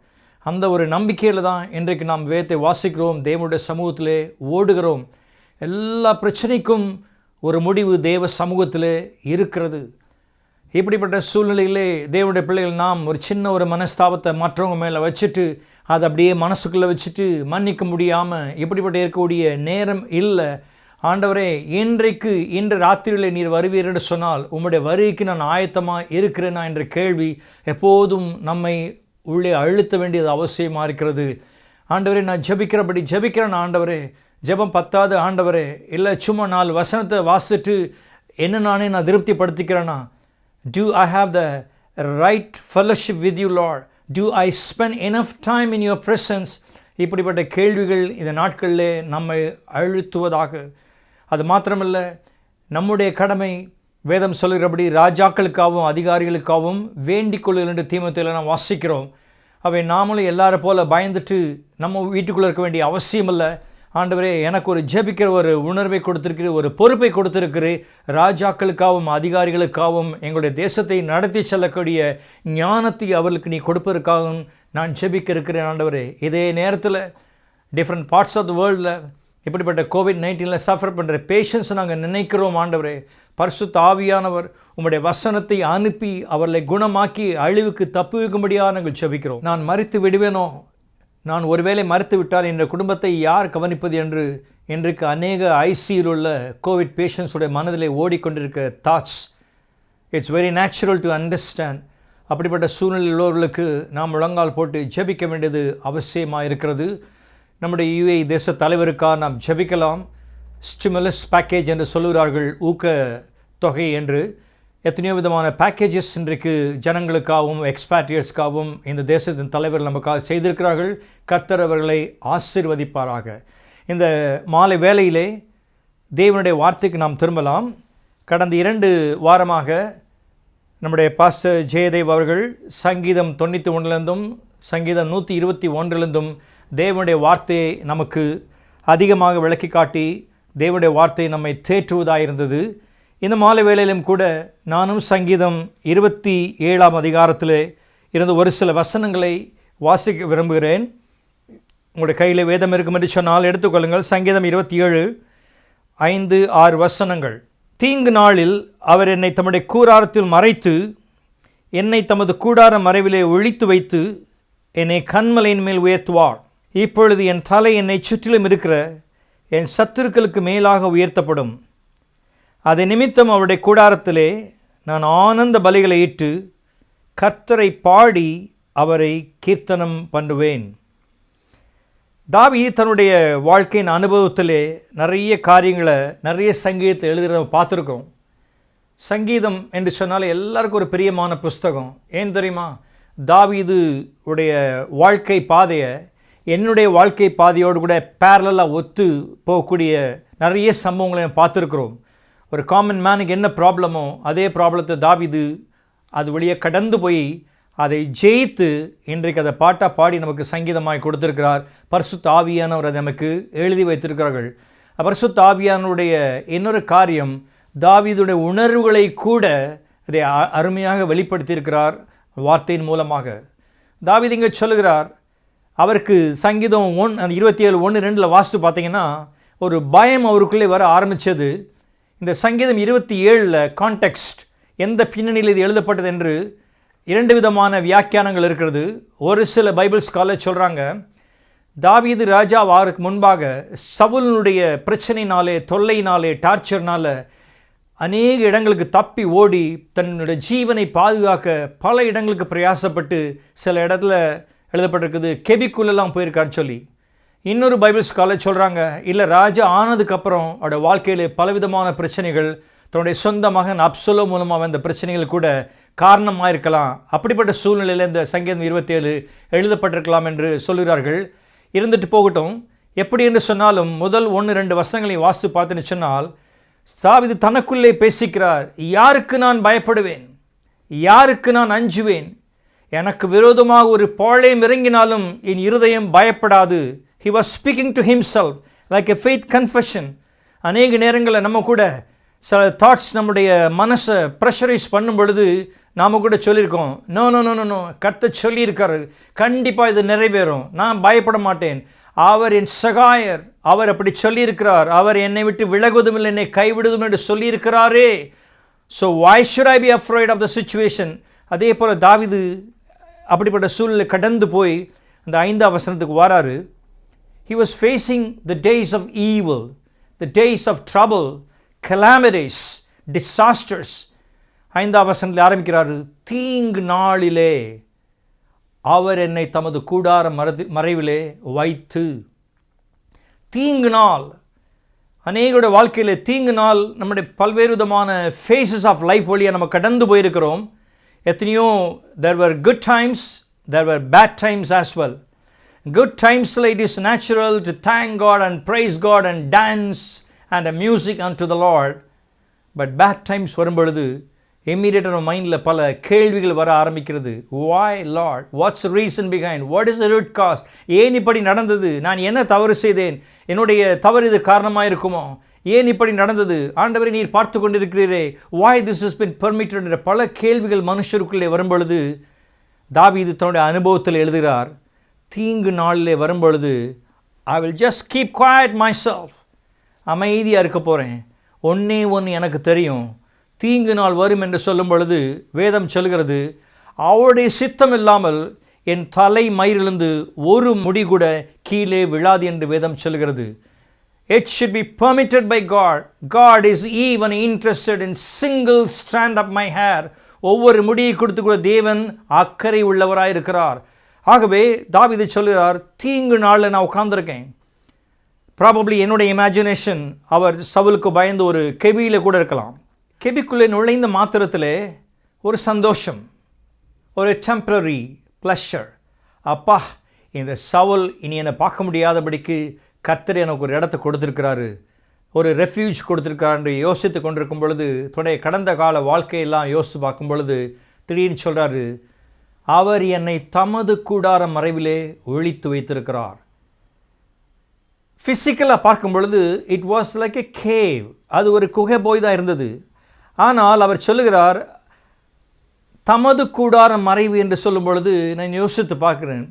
அந்த ஒரு நம்பிக்கையில் தான் இன்றைக்கு நாம் வேதத்தை வாசிக்கிறோம், தேவனுடைய சமூகத்திலே ஓடுகிறோம். எல்லா பிரச்சனைக்கும் ஒரு முடிவு தேவ சமூகத்திலே இருக்கிறது. இப்படிப்பட்ட சூழ்நிலையிலே தேவனுடைய பிள்ளைகள் நாம் ஒரு சின்ன ஒரு மனஸ்தாபத்தை மற்றவங்க மேலே வச்சுட்டு அதை அப்படியே மனசுக்குள்ளே வச்சுட்டு மன்னிக்க முடியாமல் இப்படிப்பட்ட இருக்கக்கூடிய நேரம் இல்லை. ஆண்டவரே, இன்று ராத்திரியில் நீர் வருவீர் என்று சொன்னால் உம்முடைய வருகைக்கு நான் ஆயத்தமாக இருக்கிறேனா என்ற கேள்வி எப்போதும் நம்மை உள்ளே அழுத்த வேண்டியது அவசியமாக இருக்கிறது. ஆண்டவரே, நான் ஜெபிக்கிறேன் ஆண்டவரே. ஜெபம் பத்தாது ஆண்டவரே, இல்லை சும்மா 4 வசனத்தை வாசிட்டு நானே நான் திருப்திப்படுத்திக்கிறேன்னா? Do I have the right fellowship with you, Lord? Do I spend enough time in your presence? இப்படிப்பட்ட கேள்விகள் இந்த நாட்களிலே நம்மை அழுத்துவதாக. அது மாத்திரமல்ல, நம்முடைய கடமை வேதம் சொல்கிறபடி ராஜாக்களுக்காகவும் அதிகாரிகளுக்காகவும் வேண்டிக் கொள்ளுங்கள் என்று தீமோத்தேயுவில் நாம் வாசிக்கிறோம். அவை நாமளும் எல்லாரை போல பயந்துட்டு நம்ம வீட்டுக்குள்ளே இருக்க வேண்டிய அவசியம் இல்லை. ஆண்டவரே, எனக்கு ஒரு ஜெபிக்கிற ஒரு உணர்வை கொடுத்திருக்கிற, ஒரு பொறுப்பை கொடுத்திருக்கிறேன். ராஜாக்களுக்காகவும் அதிகாரிகளுக்காகவும் எங்களுடைய தேசத்தை நடத்தி செல்லக்கூடிய ஞானத்தை அவர்களுக்கு நீ கொடுப்பதற்காகவும் நான் ஜெபிக்க இருக்கிறேன் ஆண்டவரே. இதே நேரத்தில் டிஃப்ரெண்ட் பார்ட்ஸ் ஆஃப் த வேர்ல்டில் இப்படிப்பட்ட COVID-19 சஃபர் பண்ணுற பேஷண்ட்ஸ் நாங்கள் நினைக்கிறோம் ஆண்டவரே. பரிசுத்த ஆவியானவர் உம்முடைய வசனத்தை அனுப்பி அவர்களை குணமாக்கி அழிவுக்கு தப்புவிக்கும்படியாக நாங்கள் ஜெபிக்கிறோம். நான் மரித்து விடுவேனோ, நான் ஒருவேளை மறுத்து விட்டால் என்ற குடும்பத்தை யார் கவனிப்பது என்று இன்றைக்கு அநேக ஐசியில் உள்ள கோவிட் பேஷண்ட்ஸுடைய மனதிலே ஓடிக்கொண்டிருக்க thoughts. It's very natural to understand. அப்படிப்பட்ட சூழ்நிலையில் உள்ளவர்களுக்கு நாம் முழங்கால் போட்டு ஜெபிக்க வேண்டியது அவசியமாக இருக்கிறது. நம்முடைய UAE தேச தலைவருக்காக நாம் ஜெபிக்கலாம். ஸ்டிமுலஸ் பேக்கேஜ் என்று சொல்லுகிறார்கள், ஊக்க தொகை என்று. எத்தனையோ விதமான பேக்கேஜஸ் இன்றைக்கு ஜனங்களுக்காகவும் எக்ஸ்பேட்ரியர்ஸ்க்காகவும் இந்த தேசத்தின் தலைவர்கள் நமக்காக செய்திருக்கிறார்கள். கர்த்தர் அவர்களை ஆசீர்வதிப்பாராக. இந்த மாலை வேளையிலே தேவனுடைய வார்த்தைக்கு நாம் திரும்பலாம். கடந்த 2 வாரமாக நம்முடைய பாஸ்டர் ஜெயதேவ் அவர்கள் சங்கீதம் 91 சங்கீதம் 121 தேவனுடைய வார்த்தையை நமக்கு அதிகமாக விளக்கி காட்டி தேவனுடைய வார்த்தை நம்மை தேற்றுவதாக இருந்தது. இந்த மாலை வேளையிலும் கூட நானும் சங்கீதம் 27 அதிகாரத்திலே இருந்து ஒரு சில வசனங்களை வாசிக்க விரும்புகிறேன். உங்களுடைய கையில் வேதம் இருக்கும் என்று சொன்னால் எடுத்துக்கொள்ளுங்கள். சங்கீதம் 27 5-6 வசனங்கள். தீங்கு நாளில் அவர் என்னை தம்முடைய கூடாரத்தில் மறைத்து என்னை தமது கூடார மறைவிலே ஒழித்து வைத்து என்னை கன்மலையின் மேல் உயர்த்துவார். இப்பொழுது என் தலை என்னை சுற்றிலும் இருக்கிற என் சத்துருக்களுக்கு மேலாக உயர்த்தப்படும். அதை நிமித்தம் அவருடைய கூடாரத்திலே நான் ஆனந்த பலிகளை இட்டு கர்த்தரை பாடி அவரை கீர்த்தனம் பண்ணுவேன். தாவீது தன்னுடைய வாழ்க்கையின் அனுபவத்திலே நிறைய காரியங்களை நிறைய சங்கீதத்தை எழுதுகிறத பார்த்துருக்கோம். சங்கீதம் என்று சொன்னால் எல்லாருக்கும் ஒரு பிரியமான புஸ்தகம். ஏன் தெரியுமா? தாவீது உடைய வாழ்க்கை பாதையை என்னுடைய வாழ்க்கை பாதையோடு கூட பேரலாக ஒத்து போகக்கூடிய நிறைய சம்பவங்களை பார்த்துருக்குறோம். ஒரு காமன் மேனுக்கு என்ன ப்ராப்ளமோ அதே ப்ராப்ளத்தை தாவீது அது வழியாக கடந்து போய் அதை ஜெயித்து இன்றைக்கு அதை பாட்டாக பாடி நமக்கு சங்கீதமாய் கொடுத்திருக்கிறார். பரிசுத்த ஆவியானவர் அதை நமக்கு எழுதி வைத்திருக்கிறார்கள். பரிசுத்த ஆவியானுடைய இன்னொரு காரியம், தாவீதுடைய உணர்வுகளை கூட அதை அருமையாக வெளிப்படுத்தியிருக்கிறார் வார்த்தையின் மூலமாக. தாவீது இங்கே சொல்லுகிறார், அவருக்கு சங்கீதம் 27:1-2 வாசித்து பார்த்தீங்கன்னா ஒரு பயம் அவருக்குள்ளே வர ஆரம்பித்தது. இந்த சங்கீதம் 27 கான்டெக்ஸ்ட் எந்த பின்னணியில் இது எழுதப்பட்டது என்று 2 விதமான வியாக்கியானங்கள் இருக்கிறது. ஒரு சில பைபிள் ஸ்காலர் சொல்கிறாங்க, தாவீது ராஜா வாருக்கு முன்பாக சவுலுடைய பிரச்சனையினாலே, தொல்லையினாலே, டார்ச்சர்னால அநேக இடங்களுக்கு தப்பி ஓடி தன்னுடைய ஜீவனை பாதுகாக்க பல இடங்களுக்கு பிரயாசப்பட்டு சில இடத்துல எழுதப்பட்டிருக்குது கெபிக்குள்ளெல்லாம் போயிருக்காருன்னு சொல்லி. இன்னொரு பைபிள் ஸ்காலர் சொல்கிறாங்க, இல்லை ராஜா ஆனதுக்கப்புறம் அவருடைய வாழ்க்கையில் பலவிதமான பிரச்சனைகள், தன்னுடைய சொந்த மகன் அப்சலோம் மூலமாக அந்த பிரச்சனைகள் கூட காரணமாக இருக்கலாம். அப்படிப்பட்ட சூழ்நிலையில் இந்த சங்கீதம் 27 எழுதப்பட்டிருக்கலாம் என்று சொல்கிறார்கள். இருந்துட்டு போகட்டும். எப்படி என்று சொன்னாலும் முதல் 1-2 வசனங்களை வாசித்து பார்த்துன்னு சொன்னால், தாவீது தனக்குள்ளே பேசிக்கிறார், யாருக்கு நான் பயப்படுவேன், யாருக்கு நான் அஞ்சுவேன், எனக்கு விரோதமாக ஒரு பாளையம் இறங்கினாலும் என் இருதயம் பயப்படாது. He was speaking to himself like a faith confession. அநேக நேரங்களில் நம்ம கூட சில தாட்ஸ் நம்முடைய மனசை ப்ரெஷரைஸ் பண்ணும் பொழுது நாம் கூட சொல்லியிருக்கோம், no no no no no, கர்த்தர் சொல்லியிருக்காரு, கண்டிப்பாக இது நிறைவேறும், நான் பயப்பட மாட்டேன், அவர் என் சகாயர், அவர் அப்படி சொல்லியிருக்கிறார், அவர் என்னை விட்டு விலகுவதும் இல்லை, என்னை கைவிடுவதும் என்று சொல்லியிருக்கிறாரே. So why should I be afraid of the situation? அதே போல் தாவீது அப்படிப்பட்ட சூழ்நிலை கடந்து போய் அந்த 5ஆம் வசனத்துக்கு வராரு. He was facing the days of evil, the days of trouble, calamities, disasters. 5ஆம் வசனத்தில் ஆரம்பிக்கிறாரு, தீங்கு நாளிலே அவர் என்னை தமது கூடார மறைவிலே வைத்து. தீங்கு நாள், அநேகருடைய வாழ்க்கையில் தீங்கு நாள் நம்முடைய பல்வேறு விதமான ஃபேஸஸ் ஆஃப் லைஃப் வழியாக நம்ம கடந்து போயிருக்கிறோம். எத்தனையோ there were good times, there were bad times as well. Good times it is natural to thank God and praise God and dance and music unto the Lord. But bad times வரும்பொழுது இம்மீடியட்டாக நம்ம மைண்டில் பல கேள்விகள் வர ஆரம்பிக்கிறது. Why Lord? What's the reason behind? What is the root cause? ஏன் இப்படி நடந்தது? நான் என்ன தவறு செய்தேன்? என்னுடைய தவறு இது காரணமாக இருக்குமோ? ஏன் இப்படி நடந்தது? ஆண்டவரை நீர் பார்த்து கொண்டிருக்கிறீரே, why this has been permitted என்ற பல கேள்விகள் மனுஷருக்குள்ளே வரும்பொழுது தாவீது தன்னுடைய அனுபவத்தில் எழுதுகிறார், தீங்கு நாளிலே வரும்பொழுது I will just keep quiet myself, அமைதியாக இருக்க போகிறேன். ஒன்று எனக்கு தெரியும், தீங்கு நாள் வரும் என்று சொல்லும் பொழுது வேதம் சொல்கிறது, அவருடைய சித்தம் இல்லாமல் என் தலை மயிரிலிருந்து ஒரு முடி கூட கீழே விழாது என்று வேதம் சொல்கிறது. It should be permitted by God. God is even interested in single strand of my hair. ஒவ்வொரு முடியை கொடுத்து கூட தேவன் அக்கறை உள்ளவராய் இருக்கிறார். ஆகவே தாவீது சொல்கிறார், தீங்கு நாளில் நான் உட்கார்ந்துருக்கேன். ப்ராபப்ளி என்னுடைய இமேஜினேஷன் அவர் சவுலுக்கு பயந்து ஒரு கெபியில் கூட இருக்கலாம். கெபிக்குள்ளே நுழைந்த மாத்திரத்திலே ஒரு சந்தோஷம், ஒரு டெம்பரரி ப்ளஷர். அப்பா, இந்த சவுல் இனி என்னை பார்க்க முடியாதபடிக்கு கர்த்தர் எனக்கு ஒரு இடத்தை கொடுத்துருக்கிறாரு, ஒரு ரெஃப்யூஜ் கொடுத்துருக்காரு என்று யோசித்து கொண்டிருக்கும் பொழுது, தன்னுடைய கடந்த கால வாழ்க்கையெல்லாம் யோசித்து பார்க்கும் பொழுது திடீர்னு சொல்கிறாரு, அவர் என்னை தமது கூடார மறைவிலே ஒழித்து வைத்திருக்கிறார். ஃபிசிக்கலாக பார்க்கும் பொழுது it was like a cave, அது ஒரு குகை போய் தான் இருந்தது. ஆனால் அவர் சொல்லுகிறார், தமது கூடார மறைவு என்று சொல்லும் பொழுது நான் யோசித்து பார்க்குறேன்,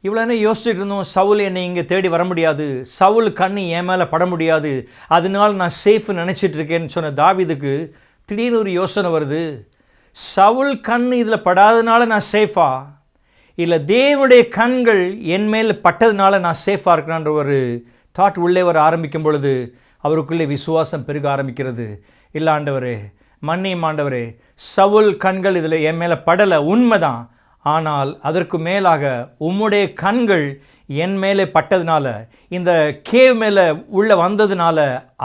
இவ்வளோ என்ன யோசிச்சுட்டு இருந்தோம், சவுல் என்னை இங்கே தேடி வர முடியாது, சவுல் கண்ணு என் மேலே பட முடியாது, அதனால நான் சேஃப்னு நினச்சிட்டு இருக்கேன்னு சொன்ன தாவீதுக்கு திடீர்னு ஒரு யோசனை வருது, சவுல் கண் இதில் படாதனால நான் சேஃபா, இல்லை தேவனுடைய கண்கள் என் மேல் பட்டதுனால நான் சேஃபாக இருக்கிறான்ற ஒரு தாட் உள்ளே வர ஆரம்பிக்கும் பொழுது அவருக்குள்ளே விசுவாசம் பெருக ஆரம்பிக்கிறது. இல்லை ஆண்டவரே, மன்னியும் ஆண்டவரே, சவுல் கண்கள் இதில் என் மேலே படலை, உண்மைதான், ஆனால் அதற்கு மேலாக உம்முடைய கண்கள் என் மேலே பட்டதுனால, இந்த கேவ் மேலே உள்ளே வந்ததுனால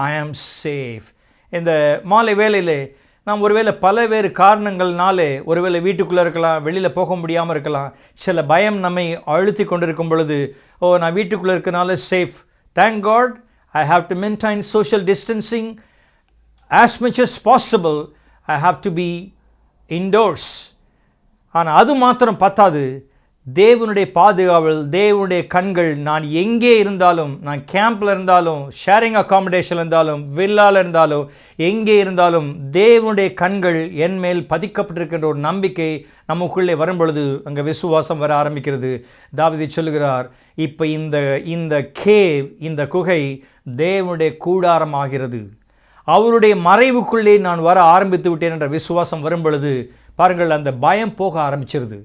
ஐ ஆம் சேஃப். இந்த மாலை வேளையிலே நாம் ஒருவேளை பலவேறு காரணங்கள்னாலே ஒருவேளை வீட்டுக்குள்ளே இருக்கலாம், வெளியில் போக முடியாமல் இருக்கலாம், சில பயம் நம்மை அழுத்தி கொண்டிருக்கும் பொழுது, நான் வீட்டுக்குள்ளே இருக்கனால safe. Thank God, I have to maintain social distancing as much as possible. I have to be indoors. ஆனால் அது மாத்திரம் பத்தாது. தேவனுடைய பாதுகாவல், தேவனுடைய கண்கள், நான் எங்கே இருந்தாலும், நான் கேம்பில் இருந்தாலும், ஷேரிங் அக்காமடேஷன் இருந்தாலும், வில்லாவில் இருந்தாலும், எங்கே இருந்தாலும் தேவனுடைய கண்கள் என் மேல் பதிக்கப்பட்டிருக்கின்ற ஒரு நம்பிக்கை நமக்குள்ளே வரும் பொழுது அங்கே விசுவாசம் வர ஆரம்பிக்கிறது. தாவீது சொல்லுகிறார், இப்போ இந்த கேவ், இந்த குகை தேவனுடைய கூடாரம் ஆகிறது. அவருடைய மறைவுக்குள்ளே நான் வர ஆரம்பித்து விட்டேன் என்ற விசுவாசம் வரும் பொழுது பாருங்கள், அந்த பயம் போக ஆரம்பிச்சிருது.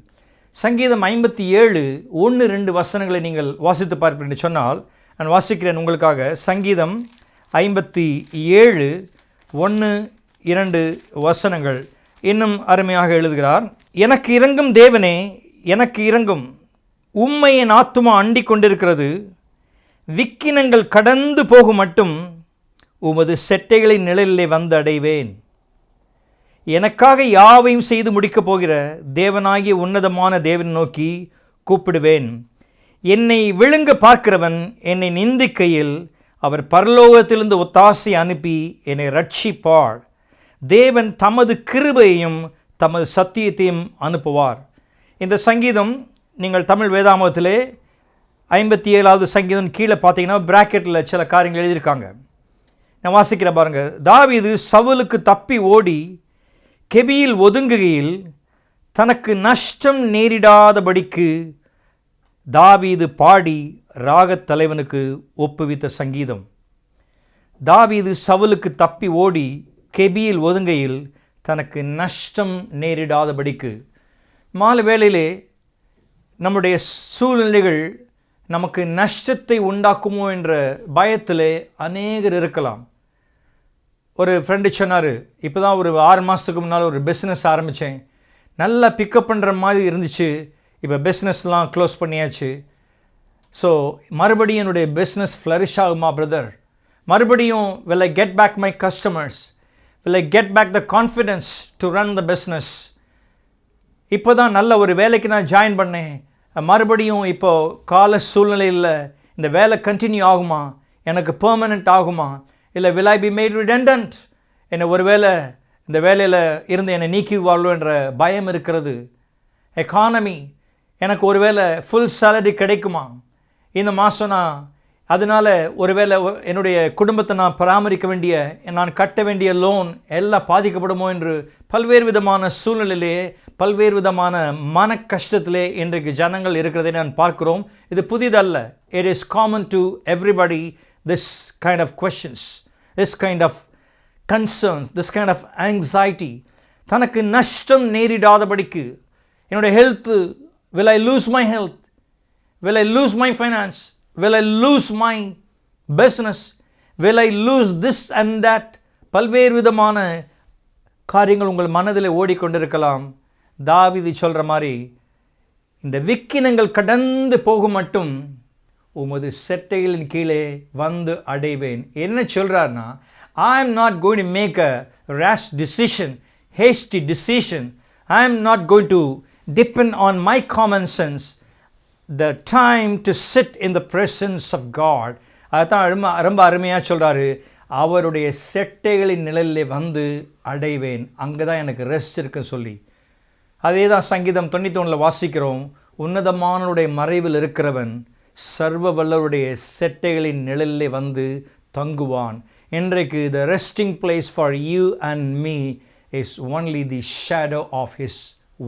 சங்கீதம் 57 1-2 வசனங்களை நீங்கள் வாசித்து பார்ப்பீர்கள் என்று சொன்னால், நான் வாசிக்கிறேன் உங்களுக்காக. சங்கீதம் 57 1-2 வசனங்கள் இன்னும் அருமையாக எழுதுகிறார். எனக்கு இரங்கும் தேவனே, எனக்கு இரங்கும், உம்மை என் ஆத்துமா அண்டிக் கொண்டிருக்கிறது. விக்கினங்கள் கடந்து போகும் மட்டும் உமது செட்டைகளின் நிழலிலே வந்து அடைவேன். எனக்காக யாவையும் செய்து முடிக்கப் போகிற தேவனாகிய உன்னதமான தேவன் நோக்கி கூப்பிடுவேன். என்னை விழுங்க பார்க்கிறவன் என்னை நிந்திக்கையில் அவர் பரலோகத்திலிருந்து ஒத்தாசை அனுப்பி என்னை ரட்சிப்பார். தேவன் தமது கிருபையையும் தமது சத்தியத்தையும் அனுப்புவார். இந்த சங்கீதம் நீங்கள் தமிழ் வேதாமத்திலே 57வது சங்கீதம் கீழே பார்த்தீங்கன்னா பிராக்கெட்டில் சில காரியங்கள் எழுதியிருக்காங்க. நான் வாசிக்கிறேன் பாருங்க. தாவீது சவுலுக்கு தப்பி ஓடி கெபியில் ஒதுங்குகையில் தனக்கு நஷ்டம் நேரிடாதபடிக்கு தாவீது பாடி ராகத் தலைவனுக்கு ஒப்புவித்த சங்கீதம். தாவீது சவுலுக்கு தப்பி ஓடி கெபியில் ஒதுங்கையில் தனக்கு நஷ்டம் நேரிடாதபடிக்கு. மாலை வேளையிலே நம்முடைய சூழ்நிலைகள் நமக்கு நஷ்டத்தை உண்டாக்குமோ என்ற பயத்திலே அநேகர் இருக்கலாம். ஒரு ஃப்ரெண்டு சொன்னார், இப்போ தான் ஒரு 6 மாதத்துக்கு முன்னால் ஒரு பிஸ்னஸ் ஆரம்பித்தேன், நல்லா பிக்கப் பண்ணுற மாதிரி இருந்துச்சு, இப்போ பிஸ்னஸ்லாம் க்ளோஸ் பண்ணியாச்சு. ஸோ மறுபடியும் என்னுடைய பிஸ்னஸ் ஃப்ளரிஷ் ஆகுமா பிரதர்? மறுபடியும் will I get back my customers? will I get back the confidence to run the business? இப்போ தான் நல்ல ஒரு வேலைக்கு நான் ஜாயின் பண்ணேன், மறுபடியும் இப்போது கால சூழ்நிலையில் இந்த வேலை கண்டினியூ ஆகுமா, எனக்கு பெர்மனண்ட் ஆகுமா, இல்லை will I be made redundant? என்னை ஒரு வேளை இந்த வேலையில் இருந்து என்னை நீக்கிவார்களோ என்ற பயம் இருக்கிறது. எக்கானமி, எனக்கு ஒரு வேளை ஃபுல் சேலரி கிடைக்குமா இந்த மாதம், நான் அதனால் ஒருவேளை என்னுடைய குடும்பத்தை நான் பராமரிக்க வேண்டிய, நான் கட்ட வேண்டிய லோன் எல்லாம் பாதிக்கப்படுமோ என்று பல்வேறு விதமான சூழ்நிலையிலே, பல்வேறு விதமான மன கஷ்டத்திலே இன்றைக்கு ஜனங்கள் இருக்கிறதை நான் பார்க்கிறோம். இது புதிதல்ல. It is common to everybody. This kind of questions, this kind of concerns, this kind of anxiety. தனக்கு நஷ்டம் நேரிடாதபடிக்கு, என்னுடைய health, will I lose my health? will I lose my finance? will I lose my business? will I lose this and that? பல்வேறு விதமான காரியங்கள் உங்கள் மனதில் ஓடிக்கொண்டிருக்கலாம். தாவீது சொல்கிற மாதிரி, இந்த விக்கினங்கள் கடந்து போகும் மட்டும் உமது செட்டைகளின் கீழே வந்து அடைவேன். என்ன சொல்கிறார்னா, I am not going to make a rash decision, hasty decision. I am not going to depend on my common sense. The time to sit in the presence of God. அதுதான் ரொம்ப அருமையாக சொல்கிறாரு, அவருடைய செட்டைகளின் நிழலிலே வந்து அடைவேன், அங்கே தான் எனக்கு ரெஸ்ட் இருக்குன்னு சொல்லி. அதே தான் சங்கீதம் 91 வாசிக்கிறோம், உன்னதமானவருடைய மறைவில் இருக்கிறவன் சர்வ வல்லவருடைய செட்டைகளின் நிழலிலே வந்து தங்குவான். இன்றைக்கு the resting place for you and me is only the shadow of his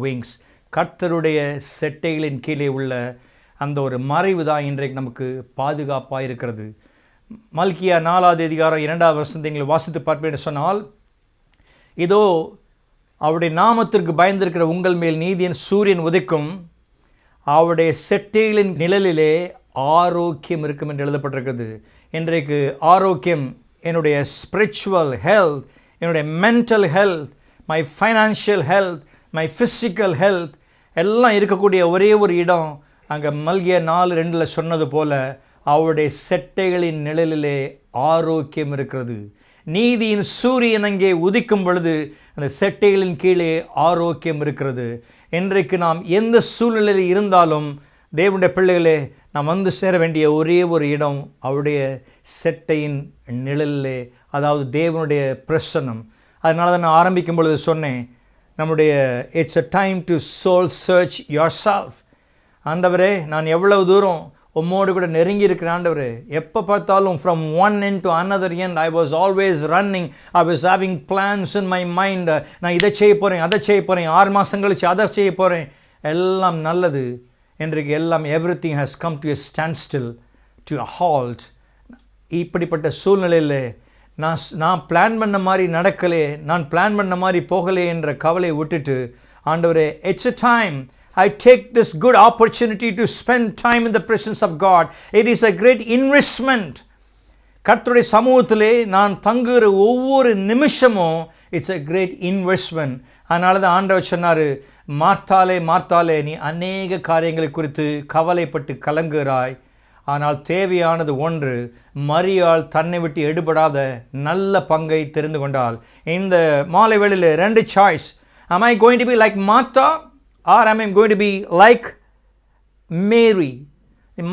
wings. கர்த்தருடைய செட்டைகளின் கீழே உள்ள அந்த ஒரு மறைவு தான் இன்றைக்கு நமக்கு பாதுகாப்பாக இருக்கிறது. மல்கியா 4வது அதிகாரம் 2வது வசனத்தை நீங்கள் வாசித்து பார்ப்பேன் சொன்னால், இதோ அவருடைய நாமத்திற்கு பயந்திருக்கிற உங்கள் மேல் நீதியின் சூரியன் உதிக்கும், அவருடைய செட்டைகளின் நிழலிலே ஆரோக்கியம் இருக்கும் என்று எழுதப்பட்டிருக்கிறது. இன்றைக்கு ஆரோக்கியம், என்னுடைய ஸ்பிரிச்சுவல் ஹெல்த், என்னுடைய mental health, my financial health, my physical health எல்லாம் இருக்கக்கூடிய ஒரே ஒரு இடம், அங்கே மல்கிய 4:2 சொன்னது போல, அவருடைய செட்டைகளின் நிழலிலே ஆரோக்கியம் இருக்கிறது. நீதியின் சூரியன் அங்கே உதிக்கும் பொழுது அந்த செட்டைகளின் கீழே ஆரோக்கியம் இருக்கிறது. இன்றைக்கு நாம் எந்த சூழ்நிலையில் இருந்தாலும் தேவனுடைய பிள்ளைகளே, நாம் வந்து சேர வேண்டிய ஒரே ஒரு இடம் அவருடைய செட்டையின் நிழலிலே, அதாவது தேவனுடைய பிரசன்னம். அதனால தான் நான் ஆரம்பிக்கும் பொழுது சொன்னேன், நம்முடைய it's a time to soul search yourself. ஆண்டவரே, நான் எவ்வளவு தூரம் உம்மோடு கூட நெருங்கி இருக்கிற ஆண்டவரே, எப்போ பார்த்தாலும் from one end to another end I was always running, I was having plans in my mind. நான் இதை செய்ய போகிறேன், அதை செய்ய போகிறேன், 6 மாதம் கழிச்சு அதை செய்ய போகிறேன். எல்லாம் நல்லது. இன்றைக்கு எல்லாம் everything has come to a stand still, to a halt. இப்படிப்பட்ட சூழ்நிலையில் நான் பிளான் பண்ண மாதிரி நடக்கலே, நான் பிளான் பண்ண மாதிரி போகலே என்ற கவலையை விட்டுட்டு, ஆண்டவரே, it's a time. I take this good opportunity to spend time in the presence of God. It is a great investment. கர்த்தருடைய சமூகத்திலே நான் தங்குகிற ஒவ்வொரு நிமிஷமும் இட்ஸ் a great investment. அதனால தான் ஆண்டவர் சொன்னார், மார்த்தாலே மார்த்தாலே, நீ அநேக காரியங்களை குறித்து கவலைப்பட்டு கலங்குகிறாய், ஆனால் தேவையானது ஒன்று. மரியாள் தன்னை விட்டு எடுபடாத நல்ல பங்கை தெரிந்து கொண்டால். இந்த மாலை வேளையில் 2 choice. Am I going to be like Martha or am I going to be like Mary?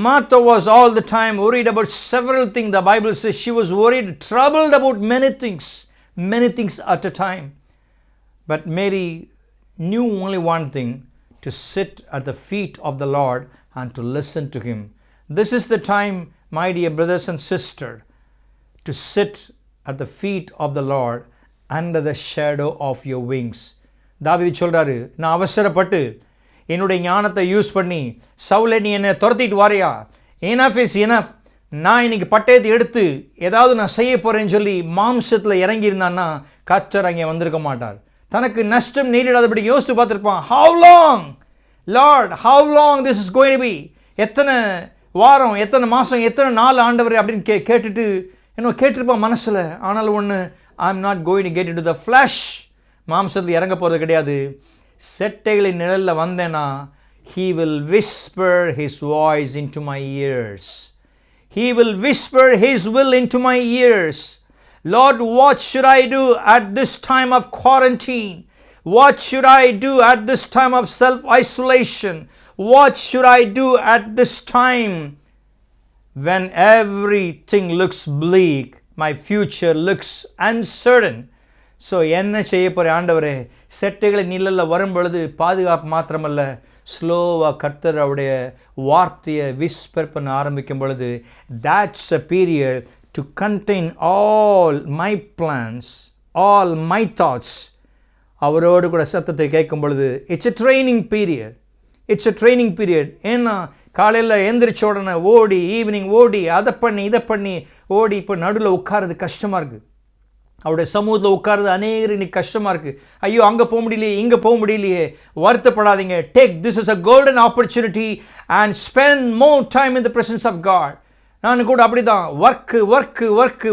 Martha was all the time worried about several things. The Bible says she was worried, troubled about many things at a time. But Mary knew only one thing, to sit at the feet of the Lord and to listen to Him. This is the time, my dear brothers and sisters, to sit at the feet of the Lord under the shadow of your wings. தாவீது சொல்றாரு, நான் அவசரப்பட்டு என்னுடைய ஞானத்தை use பண்ணி, சவுலே நீ என்னை துரத்திட்டு வாரியா, enough is enough, நான் இன்னைக்கு பட்டயத்தை எடுத்து ஏதாவது நான் செய்ய போகிறேன்னு சொல்லி மாம்சத்தில் இறங்கியிருந்தான்னா கர்த்தர் அங்கே வந்திருக்க மாட்டார். தனக்கு நஷ்டம் நேரிடாதபடி யோசித்து பார்த்துருப்பான். How long Lord, how long this is going to be? எத்தனை வாரம், எத்தனை மாதம், எத்தனை நாள் ஆண்டவர் அப்படின்னு கேட்டுட்டு என்ன கேட்டிருப்பான் மனசில். ஆனால் ஒன்று, I'm not going to get into the flesh. மாம்சத்தில் இறங்க போகிறது கிடையாது. செட்டைகளின் நிழலில் வந்தேன்னா He will whisper His voice into my ears. He will whisper His will into my ears. Lord, what should I do at this time of quarantine? What should I do at this time of self-isolation? What should I do at this time when everything looks bleak, my future looks uncertain? So என்ன செய்ய போகிற ஆண்டவரே? செட்டைகளை நிழலில் வரும் பொழுது பாதுகாப்பு மாத்திரமல்ல, ஸ்லோவாக கர்த்தர் அவருடைய வார்த்தையை விஸ்பர் பண்ண ஆரம்பிக்கும் பொழுது, that's a period to contain all my plans, all my thoughts. அவரோடு கூட சத்தத்தை கேட்கும் பொழுது it's a training period. It's a training period. ஏன்னா காலையில் எந்திரிச்ச உடனே ஓடி, ஈவினிங் ஓடி, அதை பண்ணி இதை பண்ணி ஓடி, இப்போ நடுவில் உட்காருது கஷ்டமாக இருக்குது. அவருடைய சமூகத்தில் உட்கார்றது அநேகர் இன்னைக்கு கஷ்டமாக இருக்குது. ஐயோ, அங்கே போக முடியலையே, இங்கே போக முடியலையே. வருத்தப்படாதீங்க. Take this is a golden opportunity and spend more time in the presence of God. நான் கூட அப்படி தான்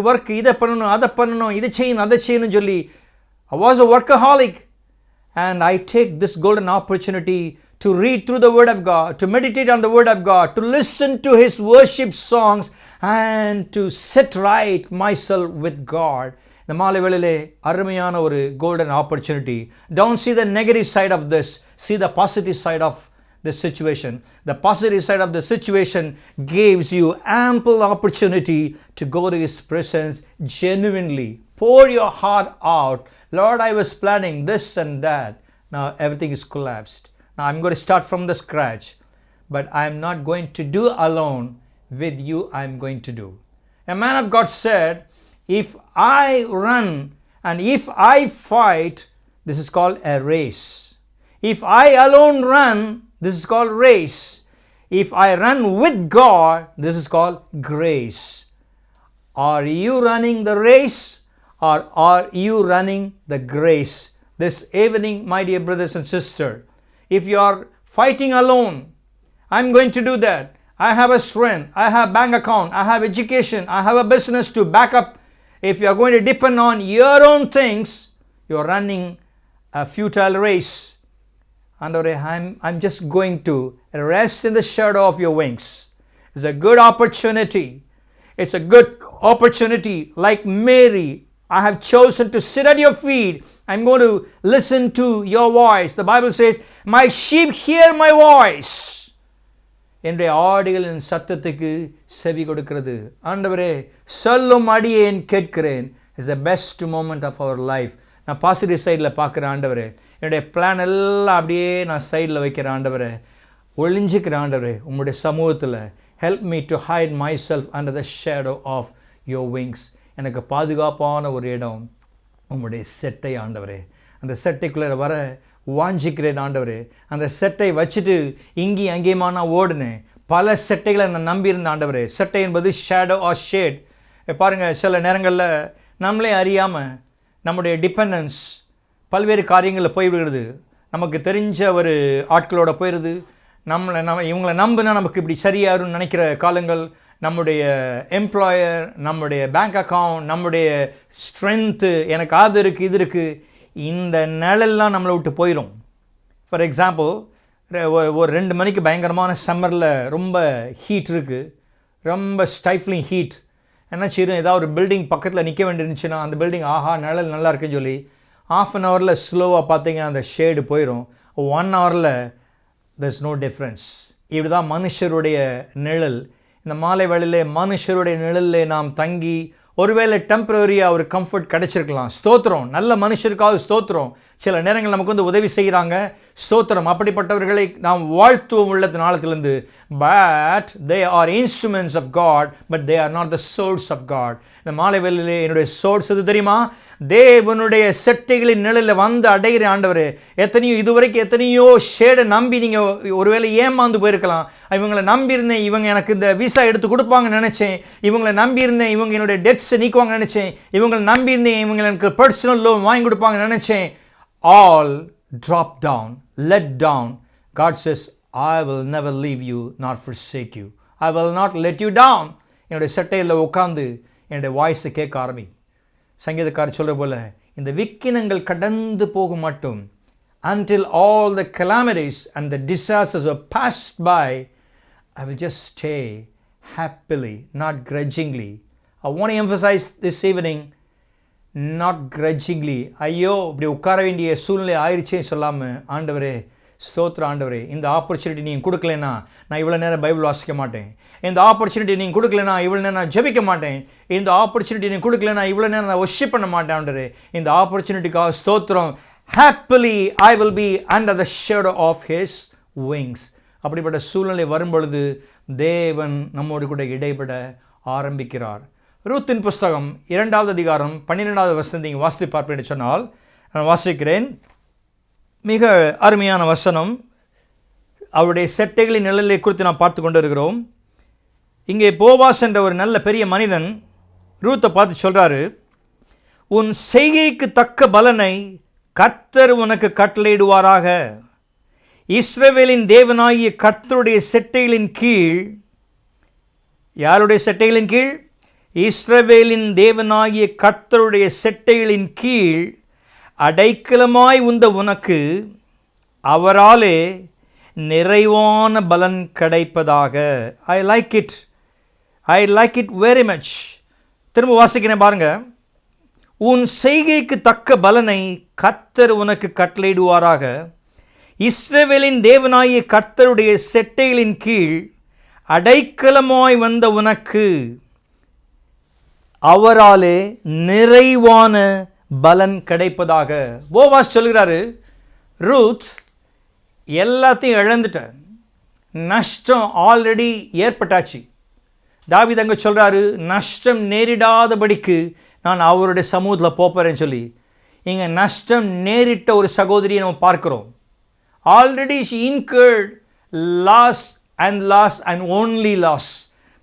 ஒர்க்கு இதை பண்ணணும், அதை பண்ணணும், இதை செய்யணும், அதை செய்யணும்னு சொல்லி I was a workaholic, and I take this golden opportunity to read through the Word of God, to meditate on the Word of God, to listen to His worship songs, and to set right myself with God. இந்த மாலை வேளையிலே அருமையான ஒரு golden opportunity. Don't see the negative side of this, see the positive side of this situation. The positive side of the situation gives you ample opportunity to go to His presence genuinely. Pour your heart out. Lord, I was planning this and that. Now everything is collapsed. Now I'm going to start from the scratch. But I'm not going to do alone. With you, I'm going to do. A man of God said, if I run and if I fight, this is called a race. If I alone run, this is called race. If I run with God, this is called grace. Are you running the race or are you running the grace? This evening, my dear brothers and sisters, if you are fighting alone, I'm going to do that. I have a strength, I have bank account, I have education, I have a business to back up. If you are going to depend on your own things, you are running a futile race. ஆண்டவரே, I'm just going to rest in the shadow of your wings. It's a good opportunity. It's a good opportunity. Like Mary, I have chosen to sit at your feet. I'm going to listen to your voice. The Bible says, my sheep hear my voice. என்னுடைய ஆடுகளின் சத்தத்துக்கு செவி கொடுக்கிறது. ஆண்டவரே, சொல்லும் அடியேன் கேட்கிறேன். Is the best moment of our life. நான் positive சைடில் பார்க்குறேன் ஆண்டவரே. என்னுடைய பிளான் எல்லாம் அப்படியே நான் சைடில் வைக்கிறேன் ஆண்டவரே. ஒளிஞ்சிக்கிறேன் ஆண்டவரே உங்களுடைய சமூகத்தில். Help me to hide myself under the shadow of your wings. எனக்கு பாதுகாப்பான ஒரு இடம் உங்களுடைய செட்டை ஆண்டவரே. அந்த செட்டைக்குள்ளே வர வாஞ்சிக்கிறேன் ஆண்டவரே. அந்த செட்டை வச்சுட்டு இங்கேயும் அங்கேயுமா நான் ஓடுனேன். பல செட்டைகளை நான் நம்பியிருந்தேன் ஆண்டவரே. செட்டை என்பது ஷேடோ ஆர் ஷேட். பாருங்கள், சில நேரங்களில் நம்மளே அறியாமல் நம்முடைய டிபெண்டன்ஸ் பல்வேறு காரியங்களில் போய்விடுகிறது. நமக்கு தெரிஞ்ச ஒரு ஆட்களோட போயிடுது. இவங்களை நம்பினா நமக்கு இப்படி சரியாருன்னு நினைக்கிற காலங்கள். நம்முடைய எம்ப்ளாயர், நம்முடைய பேங்க் அக்கௌண்ட், நம்முடைய ஸ்ட்ரென்த்து, எனக்கு அது இருக்குது இது இருக்குது, இந்த நிழல்லாம் நம்மளை விட்டு போயிடும். ஃபார் எக்ஸாம்பிள், ஒரு 2 மணிக்கு பயங்கரமான சம்மரில் ரொம்ப ஹீட் இருக்குது, ரொம்ப ஸ்டைஃப்லிங் ஹீட். என்ன செய்யும், ஏதாவது ஒரு பில்டிங் பக்கத்தில் நிற்க வேண்டியிருந்துச்சுன்னா அந்த பில்டிங் ஆஹா நிழல் நல்லா இருக்குன்னு சொல்லி ½ அன் ஹவரில் ஸ்லோவாக பார்த்தீங்கன்னா அந்த ஷேடு போயிடும். 1 ஹவரில் there's no difference. இப்படி தான் மனுஷருடைய நிழல். இந்த மாலை வேளையிலே மனுஷருடைய நிழலில் நாம் தங்கி ஒருவேளை டெம்பரரியாக ஒரு கம்ஃபர்ட் கிடைச்சிருக்கலாம். ஸ்தோத்திரம். நல்ல மனுஷருக்காக ஸ்தோத்திரம். சில நேரங்கள் நமக்கு வந்து உதவி செய்கிறாங்க, ஸ்தோத்திரம். அப்படிப்பட்டவர்களை நாம் வாழ்த்துவம் உள்ளது நாளத்திலிருந்து. But they are instruments of God, but they are not the source of God. இந்த மாலை வேளையிலே என்னுடைய சோர்ஸ் எது தெரியுமா? தேவனுடைய செட்டைகளின் நிழலில் வந்து அடைகிற ஆண்டவர். இதுவரைக்கும் எத்தனையோ ஷேடை நம்பி நீங்கள் ஒருவேளை ஏமாந்து போயிருக்கலாம். இவங்களை நம்பியிருந்தேன், இவங்க எனக்கு இந்த விசா எடுத்து கொடுப்பாங்கன்னு நினச்சேன், இவங்களை நம்பியிருந்தேன், இவங்க என்னுடைய டெட்ஸை நீக்குவாங்கன்னு நினச்சேன், இவங்களை நம்பியிருந்தேன், இவங்க எனக்கு பர்சனல் லோன் வாங்கி கொடுப்பாங்கன்னு நினச்சேன். All drop down, let down. God says, I will never leave you nor forsake you. I will not let you down. என்னுடைய செட்டையில் உட்காந்து என்னுடைய வாய்ஸை கேட்க ஆரம்பி. சங்கீதக்காரர் சொல்கிற போல, இந்த விக்கினங்கள் கடந்து போக மட்டும், until all the calamities and the disasters are passed by, I will just stay happily, not grudgingly. I want to emphasize this evening, not grudgingly. ஐயோ இப்படி உட்கார வேண்டிய சூழ்நிலை ஆயிடுச்சே சொல்லாமல், ஆண்டவரே ஸ்தோத்திர ஆண்டவரே, இந்த ஆப்பர்ச்சுனிட்டி நீங்கள் கொடுக்கலன்னா நான் இவ்வளோ நேரம் பைபிள் வாசிக்க மாட்டேன். இந்த ஆப்பர்ச்சுனிட்டி நீங்கள் கொடுக்கலனா இவ்வளோ நேரம் நான் ஜெபிக்க மாட்டேன். இந்த ஆப்பர்ச்சுனிட்டி நீங்கள் கொடுக்கலனா இவ்வளோ நேரம் நான் வொர்ஷிப் பண்ண மாட்டேன். ஆண்டவரே இந்த ஆப்பர்ச்சுனிட்டிக்காக ஸ்தோத்திரம். Happily I will be under the shadow of his wings. அப்படிப்பட்ட சூழ்நிலை வரும்பொழுது தேவன் நம்மோடு கூட இடைப்பட ஆரம்பிக்கிறார். ரூத்தின் புஸ்தகம் 2வது அதிகாரம் 12வது வசனத்தை நீங்கள் வாசித்து பார்ப்பேன் சொன்னால், நான் வாசிக்கிறேன். மிக அருமையான வசனம். அவருடைய செட்டைகளின் நிழலை குறித்து நாம் பார்த்து கொண்டு இருக்கிறோம். இங்கே போவாஸ் என்ற ஒரு நல்ல பெரிய மனிதன் ரூத்தை பார்த்து சொல்கிறாரு, உன் செய்கைக்கு தக்க பலனை கர்த்தர் உனக்கு கட்டளையிடுவாராக. இஸ்ரவேலின் தேவனாகிய கர்த்தருடைய செட்டைகளின் கீழ். யாருடைய செட்டைகளின் கீழ்? இஸ்ரவேலின் தேவனாகிய கர்த்தருடைய செட்டைகளின் கீழ் அடைக்கலமாய் உந்த உனக்கு அவராலே நிறைவான பலன் கிடைப்பதாக. I like it very much. திரும்ப வாசிக்கிறேன் பாருங்க. உன் செய்கைக்கு தக்க பலனை கர்த்தர் உனக்கு கட்டளையிடுவாராக. இஸ்ரவேலின் தேவனாகிய கர்த்தருடைய செட்டைகளின் கீழ் அடைக்கலமாய் வந்த உனக்கு அவராலே நிறைவான பலன் கிடைப்பதாக. போவாஸ் சொல்கிறாரு, ரூத் எல்லாத்தையும் இழந்துட்ட, நஷ்டம் ஆல்ரெடி ஏற்பட்டாச்சு. தாவீது அங்கே சொல்கிறாரு, நஷ்டம் நேரிடாதபடிக்கு நான் அவருடைய சமூகத்தில் போப்பறேன்னு சொல்லி. இங்கே நஷ்டம் நேரிட்ட ஒரு சகோதரியை நம்ம பார்க்கிறோம். Already she incurred loss and only loss.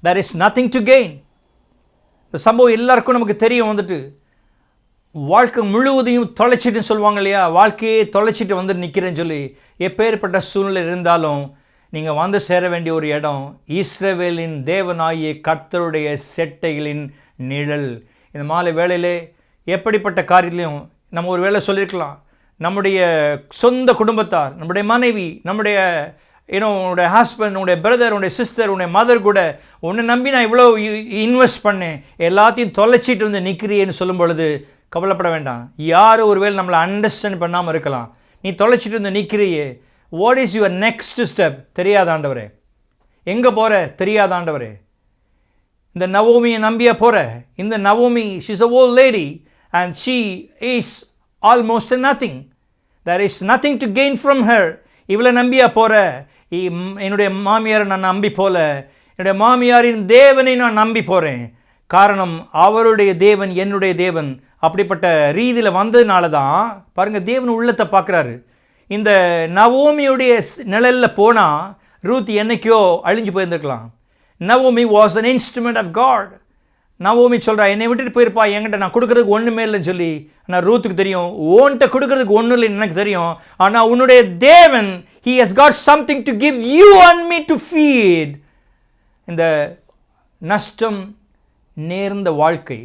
There is nothing to gain. இந்த சம்பவம் எல்லாருக்கும் நமக்கு தெரியும். வந்துட்டு வாழ்க்கை முழுவதையும் தொலைச்சிட்டு சொல்லுவாங்க இல்லையா, வாழ்க்கையே தொலைச்சிட்டு வந்து நிற்கிறேன்னு சொல்லி. எப்பேற்பட்ட சூழ்நிலை இருந்தாலும் நீங்கள் வந்து சேர வேண்டிய ஒரு இடம் இஸ்ரவேலின் தேவனாகிய கர்த்தருடைய செட்டைகளின் நிழல். இந்த மாலை வேளையிலே எப்படிப்பட்ட காரியத்திலையும் நம்ம ஒரு வேளை சொல்லியிருக்கலாம், நம்முடைய சொந்த குடும்பத்தார், நம்முடைய மனைவி, நம்முடைய உன்னுடைய ஹஸ்பண்ட், உன்னுடைய பிரதர், உன்னுடைய சிஸ்டர், உன்னுடைய மதர் கூட உன்னை நம்பி நான் இவ்வளோ இன்வெஸ்ட் பண்ணேன், எல்லாத்தையும் தொலைச்சிட்டு வந்து நிற்கிறியேன்னு சொல்லும் பொழுது கவலைப்பட வேண்டாம். யார் ஒருவேளை நம்மளை அண்டர்ஸ்டாண்ட் பண்ணாமல் இருக்கலாம். நீ தொலைச்சிட்டு வந்து நிற்கிறியே, what is your next step? தெரியாத ஆண்டவரே. எங்கே போகிற? தெரியாத ஆண்டவரே. இந்த நவோமியை நம்பியா போகிற? இந்த Naomi, she is a old lady and she is almost nothing. There is nothing to gain from her. இவளை நம்பியா போகிற? என்னுடைய மாமியாரை நான் நம்பி போல, என்னுடைய மாமியாரின் தேவனை நான் நம்பி போகிறேன். காரணம், அவருடைய தேவன் என்னுடைய தேவன். அப்படிப்பட்ட ரீதியில் வந்ததுனால தான் பாருங்கள், தேவன் உள்ளத்தை பார்க்குறாரு. இந்த நவோமியுடைய நிழலில் போனால் ரூத் என்னைக்கோ அழிஞ்சு போயிருந்துருக்கலாம். Naomi was an instrument of God. Naomi சொல்கிறா, என்னை விட்டுட்டு போயிருப்பா, என்கிட்ட நான் கொடுக்குறதுக்கு ஒன்றுமே இல்லைன்னு சொல்லி. ஆனால் ரூத்துக்கு தெரியும், ஓன்ட்ட கொடுக்குறதுக்கு ஒன்றும் இல்லைன்னு எனக்கு தெரியும். ஆனால் உன்னுடைய தேவன், he has got something to give you and me to feed. இந்த நஷ்டம் நேர்ந்த வாழ்க்கை,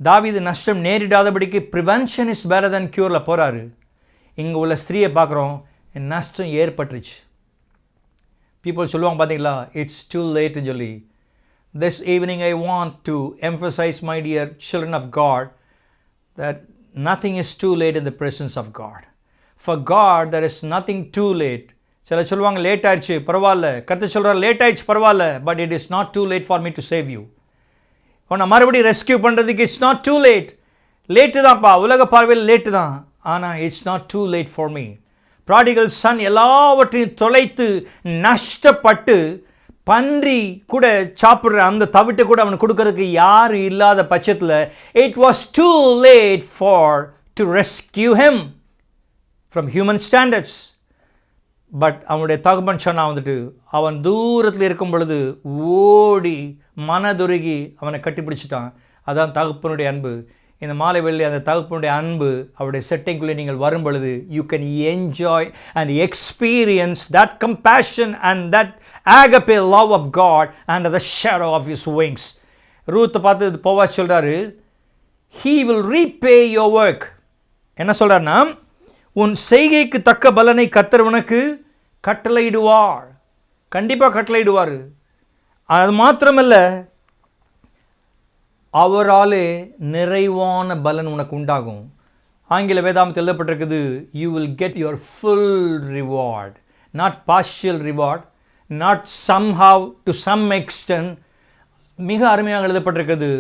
தாவீது நஷ்டம் நேரிடாதபடிக்கு ப்ரிவென்ஷன் இஸ் பெட்டர் than க்யூரில் போகிறாரு. இங்கே உள்ள ஸ்திரீயை பார்க்குறோம், என் நஷ்டம் ஏற்பட்டுருச்சு. பீப்புள் சொல்லுவாங்க பார்த்தீங்களா, இட்ஸ் டூ லேட்னு சொல்லி. This evening I want to emphasize, my dear children of God, that nothing is too late in the presence of God. For God there is nothing too late. சில சொல்லுவாங்க late ஆயிடுச்சு பரவாயில்ல, கர்த்தர் சொல்கிறார் late ஆயிடுச்சு பரவாயில்ல, but it is not too late for me to save you. உன்னை மறுபடியும் ரெஸ்கியூ பண்ணுறதுக்கு it's not too late. Late தான்ப்பா, உலக பார்வையில் லேட்டு தான், ஆனால் it's not too late for me. Prodigal Sun எல்லாவற்றையும் தொலைத்து நஷ்டப்பட்டு பன்றி கூட சாப்பிட்ற அந்த தவிட்டை கூட அவனுக்கு கொடுக்கறதுக்கு யாரும் இல்லாத பட்சத்தில் it was too late for to rescue him from human standards. But அவனுடைய தகப்பன் சொன்னான் வந்துட்டு, அவன் தூரத்தில் இருக்கும் பொழுது ஓடி மனதுருகி அவனை கட்டிப்பிடிச்சிட்டான். அதான் தகப்பனுடைய அன்பு. இந்த மாலை வெள்ளி அந்த தகப்பனுடைய அன்பு அவருடைய செட்டிங்குள்ளே நீங்கள் வரும் பொழுது you can enjoy and experience that compassion and that agape love of God and the shadow of his wings. ரூத்தை பார்த்து போவா சொல்கிறாரு, he will repay your work. என்ன சொல்கிறாருன்னா, உன் செய்கைக்கு தக்க பலனை கர்த்தர் உனக்கு கட்டளையிடுவார். கண்டிப்பாக கட்டளையிடுவார். அது மாத்திரமல்ல, அவராலே நிறைவான பலன் உனக்கு உண்டாகும். ஆங்கில வேதாமத்தில் எழுதப்பட்டிருக்குது, you will get your full reward, not partial reward, not somehow to some extent. மிக அருமையாக எழுதப்பட்டிருக்குது,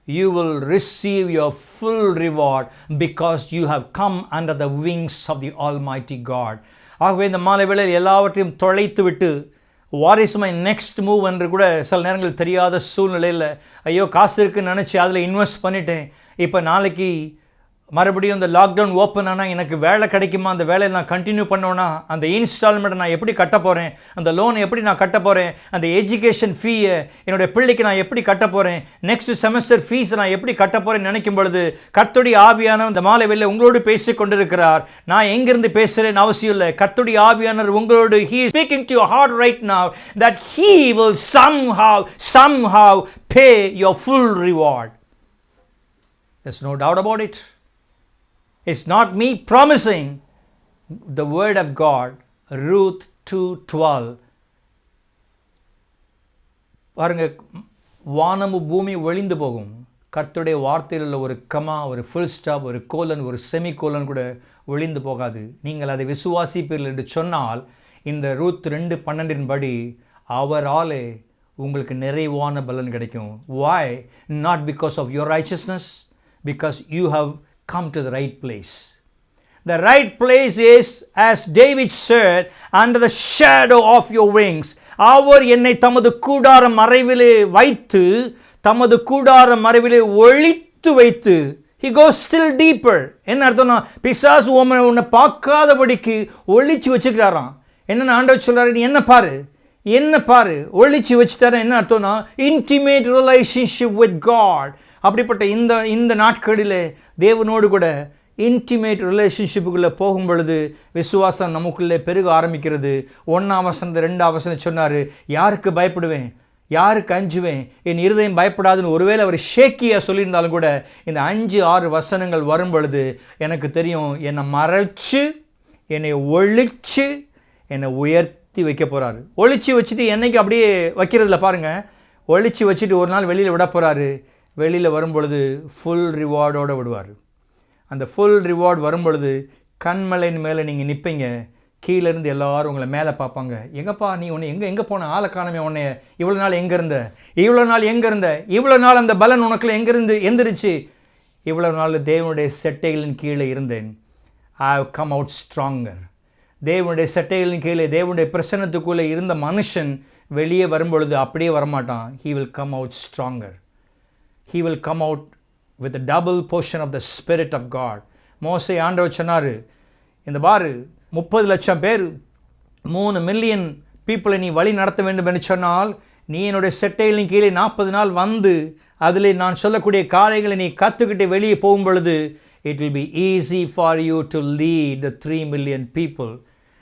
you will receive your full reward because you have come under the wings of the Almighty God. ஆகவே இந்த மாலை வேளையில் எல்லாவற்றையும் தொலைத்து விட்டு what is my next move என்று கூட சில நேரங்கள் தெரியாத சூழ்நிலையில், ஐயோ காசு இருக்குன்னு நினச்சி அதில் இன்வெஸ்ட் பண்ணிட்டேன், இப்போ நாளைக்கு மறுபடியும் இந்த லாக்டவுன் ஓப்பன் ஆனால் எனக்கு வேலை கிடைக்குமா, அந்த வேலையை நான் கண்டினியூ பண்ணோன்னா அந்த இன்ஸ்டால்மெண்ட்டை நான் எப்படி கட்ட போகிறேன், அந்த லோனை எப்படி நான் கட்ட போகிறேன், அந்த எஜுகேஷன் ஃபீயை என்னுடைய பிள்ளைக்கு நான் எப்படி கட்ட போகிறேன், நெக்ஸ்ட் செமஸ்டர் ஃபீஸை நான் எப்படி கட்ட போகிறேன்னு நினைக்கும் பொழுது கர்த்தருடைய ஆவியானவர் இந்த மாலை வேளையில் உங்களோடு பேசி கொண்டிருக்கிறார். நான் எங்கிருந்து பேசுகிறேன்னு அவசியம் இல்லை. கர்த்தருடைய ஆவியானவர் உங்களோடு, he is speaking to your heart right now that he will somehow pay your full reward. There's no doubt about it. It's not me promising. The word of God, Ruth 2:12. பாருங்க, வானமும் பூமி ஒளிந்து போகும், கர்த்தருடைய வார்த்தையில் உள்ள ஒரு கமா, ஒரு ஃபுல் ஸ்டாப், ஒரு கோலன், ஒரு செமி கோலன் கூட ஒளிந்து போகாது. நீங்கள் அதை விசுவாசிப்பீர்கள் என்று சொன்னால் இந்த ரூத் 2:12 படி அவராலே உங்களுக்கு நிறைவான பலன் கிடைக்கும். Why? Not because of your righteousness, because you have come to the right place. The right place is, as David said, under the shadow of your wings. அவர் என்னை தமது கூடார மறைவிலே வைத்து, தமது கூடார மறைவிலே ஒளித்து வைத்து. He goes still deeper. என்ன அர்த்தம்னா, பிசாசு உன்னை பார்க்காதபடிக்கு ஒளிச்சு வச்சுக்கிறாராம். என்னென்ன ஆண்டவர் சொல்றாரு, நீ என்ன பாரு ஒளிச்சு வச்சுட்டார. என்ன அர்த்தம்னா, intimate relationship with God. அப்படிப்பட்ட இந்த நாட்களிலே தேவனோடு கூட இன்டிமேட் ரிலேஷன்ஷிப்புக்குள்ளே போகும் பொழுது விசுவாசம் நமக்குள்ளே பெருக ஆரம்பிக்கிறது. 1ஆம் வசனம் 2ஆம் வசனம் சொன்னார், யாருக்கு பயப்படுவேன், யாருக்கு அஞ்சுவேன், என் இருதயம் பயப்படாதுன்னு ஒருவேளை அவர் ஷேக்கியாக சொல்லியிருந்தாலும் கூட இந்த 5-6 வசனங்கள் வரும் பொழுது எனக்கு தெரியும், என்னை மறைச்சு என்னை ஒழிச்சு என்னை உயர்த்தி வைக்க போகிறாரு. ஒழிச்சு வச்சுட்டு என்னைக்கு அப்படியே வைக்கிறதில்ல பாருங்கள். ஒழிச்சு வச்சுட்டு ஒரு நாள் வெளியில் விட போகிறாரு. வெளியில் வரும் பொழுது ஃபுல் ரிவார்டோடு விடுவார். அந்த ஃபுல் ரிவார்டு வரும் பொழுது கண்மலையின் மேலே நீங்கள் நிற்பீங்க. கீழேருந்து எல்லோரும் உங்களை மேலே பார்ப்பாங்க. எங்கப்பா நீ உன்னை எங்கே போன, ஆளை காணமே உன்னைய, இவ்வளோ நாள் எங்கே இருந்த, இவ்வளோ நாள் அந்த பலன் உனக்குள்ள எங்கேருந்து எந்திரிச்சு, இவ்வளோ நாள் தேவனுடைய செட்டைகளின் கீழே இருந்தேன். I have come out stronger. தேவனுடைய செட்டைகளின் கீழே தேவனுடைய பிரசன்னத்துக்குள்ளே இருந்த மனுஷன் வெளியே வரும்பொழுது அப்படியே வரமாட்டான். he will come out stronger. he will come out with a double portion of the spirit of God. மோசே ஆண்டவர் சொன்னார், இந்த பாரு 30 லட்சம் பேர் 3 மில்லியன் பீப்புளை நீ வழி நடத்த வேண்டும் என்று சொன்னால், நீ என்னுடைய செட்டைகளின் கீழே 40 நாள் வந்து அதில் நான் சொல்லக்கூடிய காரியங்களை நீ கற்றுக்கிட்டு வெளியே போகும் பொழுது it will be easy for you to lead the 3 million people.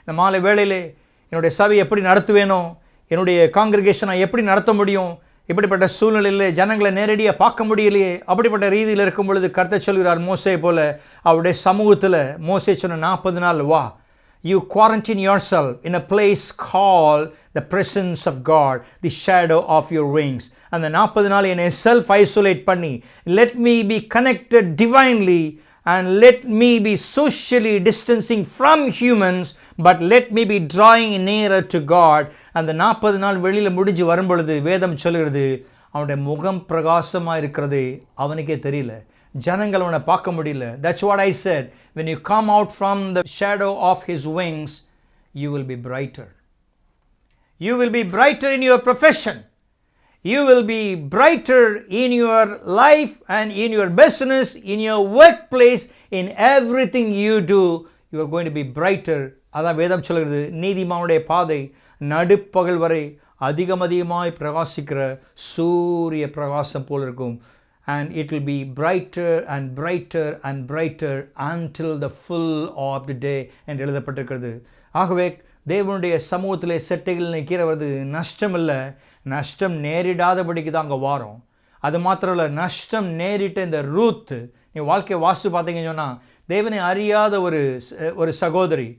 இந்த மாலை வேளையிலே என்னுடைய சபை எப்படி நடத்துவேனோ, என்னுடைய காங்கிரிகேஷனை எப்படி நடத்த முடியும், இப்படிப்பட்ட சூழ்நிலையில் ஜனங்களை நேரடியாக பார்க்க முடியலையே, அப்படிப்பட்ட ரீதியில் இருக்கும் பொழுது கர்த்தர் சொல்கிறார், மோசே போல அவருடைய சமூகத்தில் மோசே சொன்ன 40 நாள் வா, you quarantine yourself in a place called the presence of God, the shadow of your wings. அந்த 40 நாள் என்னை செல்ஃப் ஐசோலேட் பண்ணி, let me be connected divinely and let me be socially distancing from humans, but let me be drawing nearer to God. அந்த 40 நாள் வெளியில் முடிஞ்சு வரும் பொழுது வேதம் சொல்கிறது, அவனுடைய முகம் பிரகாசமாக இருக்கிறது அவனுக்கே தெரியல, ஜனங்கள் அவனை பார்க்க முடியல. That's what I said. When you come out from the shadow of his wings, you will be brighter. You will be brighter in your profession. You will be brighter in your life and in your business, in your workplace, in everything you do. You are going to be brighter. அதான் வேதம் சொல்கிறது, நீதிமானுடைய பாதை நடுப்பகல் வரை அதிகமாய் பிரகாசிக்கிற சூரிய பிரகாசம் போல் இருக்கும். And it will be brighter and brighter and brighter until the full of the day என்று எழுதப்பட்டிருக்கிறது. ஆகவே தேவனுடைய சமூகத்திலே செட்டைகள் நிற்கிறவது நஷ்டம் இல்லை, நஷ்டம் நேரிடாதபடிக்கு தான் அங்கே வாரோம். அது மாத்திரம் இல்லை, நஷ்டம் நேரிட்ட இந்த ரூத், நீ வாழ்க்கையை வாசித்து பார்த்தீங்கன்னு சொன்னால், தேவனை அறியாத ஒரு சகோதரி,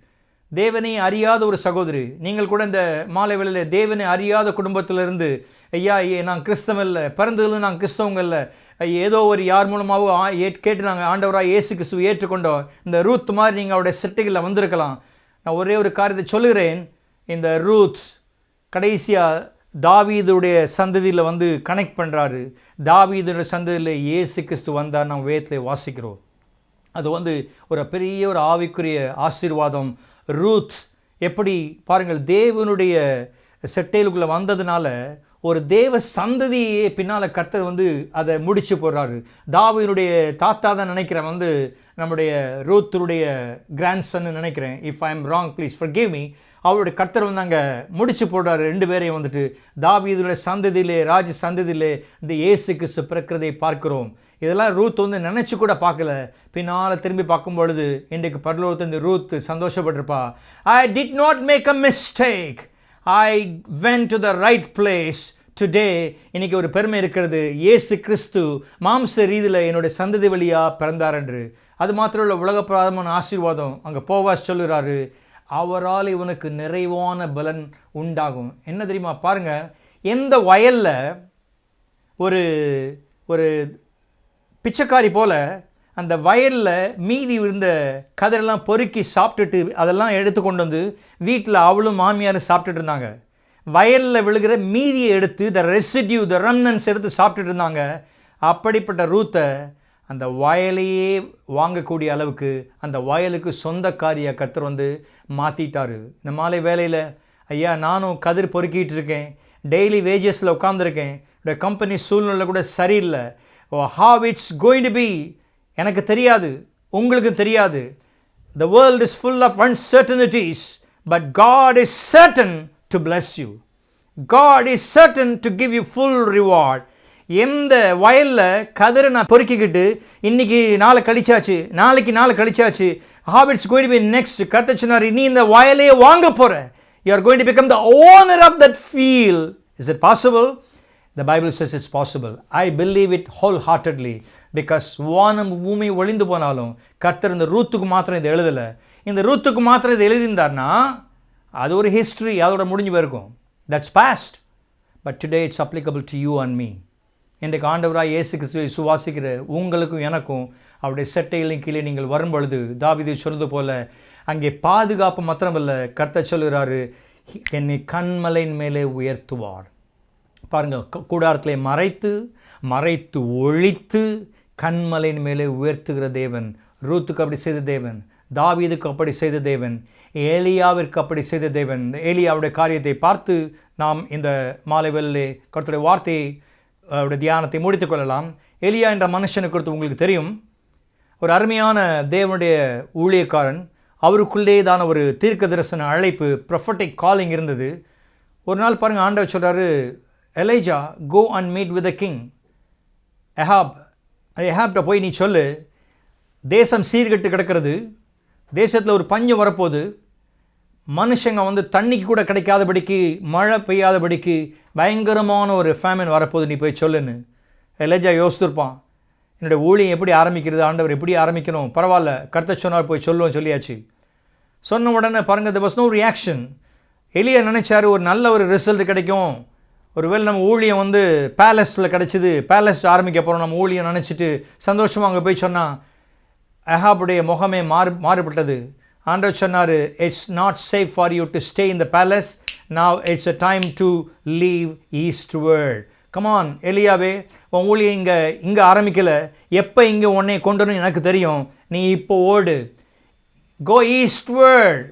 தேவனை அறியாத ஒரு சகோதரி. நீங்கள் கூட இந்த மாலை வேளையில் தேவனை அறியாத குடும்பத்திலிருந்து, ஐயா நான் கிறிஸ்தவம் இல்லை, பிறந்ததுலேருந்து நாங்கள் கிறிஸ்தவங்க இல்லை, ஏதோ ஒரு யார் மூலமாகவும் கேட்டு நாங்கள் ஆண்டவராக இயேசு கிறிஸ்துவை ஏற்றுக்கொண்டோம், இந்த ரூத் மாதிரி நீங்கள் அவருடைய செட்டைகளில் வந்திருக்கலாம். நான் ஒரே ஒரு காரியத்தை சொல்லுகிறேன், இந்த ரூத் கடைசியாக தாவீதுடைய சந்ததியில் வந்து கனெக்ட் பண்ணுறாரு. தாவீதுடைய சந்ததியில் இயேசு கிறிஸ்து வந்தார் நம்ம வேதத்தில் வாசிக்கிறோம். அது வந்து ஒரு பெரிய ஒரு ஆவிக்குரிய ஆசீர்வாதம். ரூத் எப்படி பாருங்கள், தேவனுடைய செட்டையிலுக்குள்ளே வந்ததுனால ஒரு தேவ சந்ததியே பின்னால் கர்த்தர் வந்து அதை முடிச்சு போடுறாரு. தாவீதுடைய தாத்தா தான் நினைக்கிறேன், வந்து நம்முடைய ரூத்துடைய கிராண்ட்சன்னு நினைக்கிறேன். If I am wrong please forgive me. அவருடைய கர்த்தர் வந்து அங்கே முடிச்சு போடுறாரு 2 பேரையும் வந்துட்டு. தாவீதுடைய சந்ததியிலே, ராஜ சந்ததியிலே இந்த இயேசு கிறிஸ்து பிறக்கிறதை பார்க்கிறோம். இதெல்லாம் ரூத் வந்து நினச்சி கூட பார்க்கல. பின்னால் திரும்பி பார்க்கும் பொழுது இன்றைக்கு பரலோகத்தில் இந்த ரூத் சந்தோஷப்பட்டிருப்பா. I did not make a mistake, I went to the right place today. இன்னைக்கு ஒரு பெருமை இருக்கிறது, இயேசு கிறிஸ்து மாம்ச ரீதியில் என்னுடைய சந்ததி வழியாக பிறந்தார் என்று. அது மாத்திரம் உள்ள உலக பிரதமான ஆசீர்வாதம். அங்கே போவாஸ் சொல்லுறாரு, அவரால் இவனுக்கு நிறைவான பலன் உண்டாகும். என்ன தெரியுமா பாருங்கள், எந்த வயலில் ஒரு ஒரு பிச்சைக்காரி போல் அந்த வயலில் மீதி இருந்த கதிரெல்லாம் பொறுக்கி சாப்பிட்டுட்டு அதெல்லாம் எடுத்து கொண்டு வந்து வீட்டில் அவளும் மாமியாரும் சாப்பிட்டுட்டு இருந்தாங்க. வயலில் விழுகிற மீதியை எடுத்து த ரெசிடியூ, த ரெம்னன்ஸ் எடுத்து சாப்பிட்டுட்டு இருந்தாங்க. அப்படிப்பட்ட ரூத்தை அந்த வயலையே வாங்கக்கூடிய அளவுக்கு அந்த வயலுக்கு சொந்தக்காரியை கர்த்தர் வந்து மாற்றிட்டார். இந்த மாலை வேலையில், ஐயா நானும் கதிர் பொறுக்கிட்டு இருக்கேன், டெய்லி வேஜஸில் உட்காந்துருக்கேன், என்னோட கம்பெனி சூழ்நிலை கூட சரியில்லை, how it's going to be எனக்கு தெரியாது, உங்களுக்கு தெரியாது. The world is full of uncertainties, but God is certain to bless you. God is certain to give you full reward. எந்த வயலில் கதிரை நான் பொறுக்கிக்கிட்டு இன்னைக்கு நாளை கழிச்சாச்சு, நாளைக்கு நாளை கழிச்சாச்சு, how it's going to be next, கர்த்தர் சொன்னார், நீ இந்த வயலையே வாங்க போற, you are going to become the owner of that field. Is it possible? The Bible says it's possible. I believe it wholeheartedly because வானம் பூமி ஒளிந்து போனாலும் கர்த்தர் இந்த ரூத்துக்கு மாத்திரம் இதை எழுதலை. இந்த ரூத்துக்கு மாத்திரம் இதை எழுதியிருந்தார்னா அது ஒரு ஹிஸ்ட்ரி, அதோட முடிஞ்சு போயிருக்கும். That's past. But today it's applicable to you and me. இன்றைக்கு ஆண்டவராக இயேசு கிறிஸ்துவை சுவாசிக்கிற உங்களுக்கும் எனக்கும் அவருடைய செட்டைகளின் கீழே நீங்கள் வரும்பொழுது தாவீது சொல்வது போல அங்கே பாதுகாப்பு மாத்திரமல்ல, கர்த்தர் சொல்கிறாரு, என்னை கன்மலையின் மேலே உயர்த்துவார். பாருங்கள், கூடாரத்திலே மறைத்து ஒழித்து கன்மலையின் மேலே உயர்த்துகிற தேவன். ரூத்துக்கு அப்படி செய்த தேவன், தாவீதுக்கு அப்படி செய்த தேவன், ஏலியாவிற்கு அப்படி செய்த தேவன். ஏலியாவுடைய காரியத்தை பார்த்து நாம் இந்த மாலை வேளையிலே கர்த்தருடைய வார்த்தையை தியானத்தை முடித்துக் கொள்ளலாம். ஏலியா என்ற மனுஷனை குறித்து உங்களுக்கு தெரியும். ஒரு அருமையான தேவனுடைய ஊழியக்காரன். அவருக்குள்ளேதான ஒரு தீர்க்க தரிசன அழைப்பு, ப்ரொஃபட்டிக் காலிங் இருந்தது. ஒரு நாள் பாருங்கள், ஆண்டவர் சொல்கிறாரு, Elijah go and meet with the king எஹாப்ட போய் நீ சொல்லு, தேசம் சீர்கெட்டு கிடக்கிறது, தேசத்தில் ஒரு பஞ்சம் வரப்போகுது, மனுஷங்க தண்ணிக்கு கூட கிடைக்காதபடிக்கு, மழை பெய்யாதபடிக்கு பயங்கரமான ஒரு ஃபேமின் வரப்போகுது, நீ போய் சொல்லுன்னு. எலைஜா யோசித்திருப்பான், என்னுடைய ஊழியம் எப்படி ஆரம்பிக்கிறது, ஆண்டவர் எப்படி ஆரம்பிக்கணும், பரவாயில்ல கர்த்தர் சொன்னார் போய் சொல்லுவோம் சொல்லியாச்சு. சொன்ன உடனே பாருங்கள், there was no reaction. எலியா நினைச்சாரு ஒரு நல்ல ஒரு ரிசல்ட் கிடைக்கும், ஒருவேளை நம்ம ஊழியம் பேலஸில் கிடச்சிது, பேலஸ் ஆரம்பிக்க போகிறோம் நம்ம ஊழியம் நினச்சிட்டு சந்தோஷமாக அங்கே போய் சொன்னால் அஹாபுடைய முகமே மாறுபட்டது. ஆண்டவர் சொன்னார், it's not safe for you to stay in the palace, now it's a time to leave eastward. Come on எலியாவே, உன் ஊழியம் இங்கே ஆரம்பிக்கலை, எப்போ இங்கே உன்னை கொண்டு எனக்கு தெரியும், நீ இப்போ ஓடு, கோ ஈஸ்ட்வர்ட்.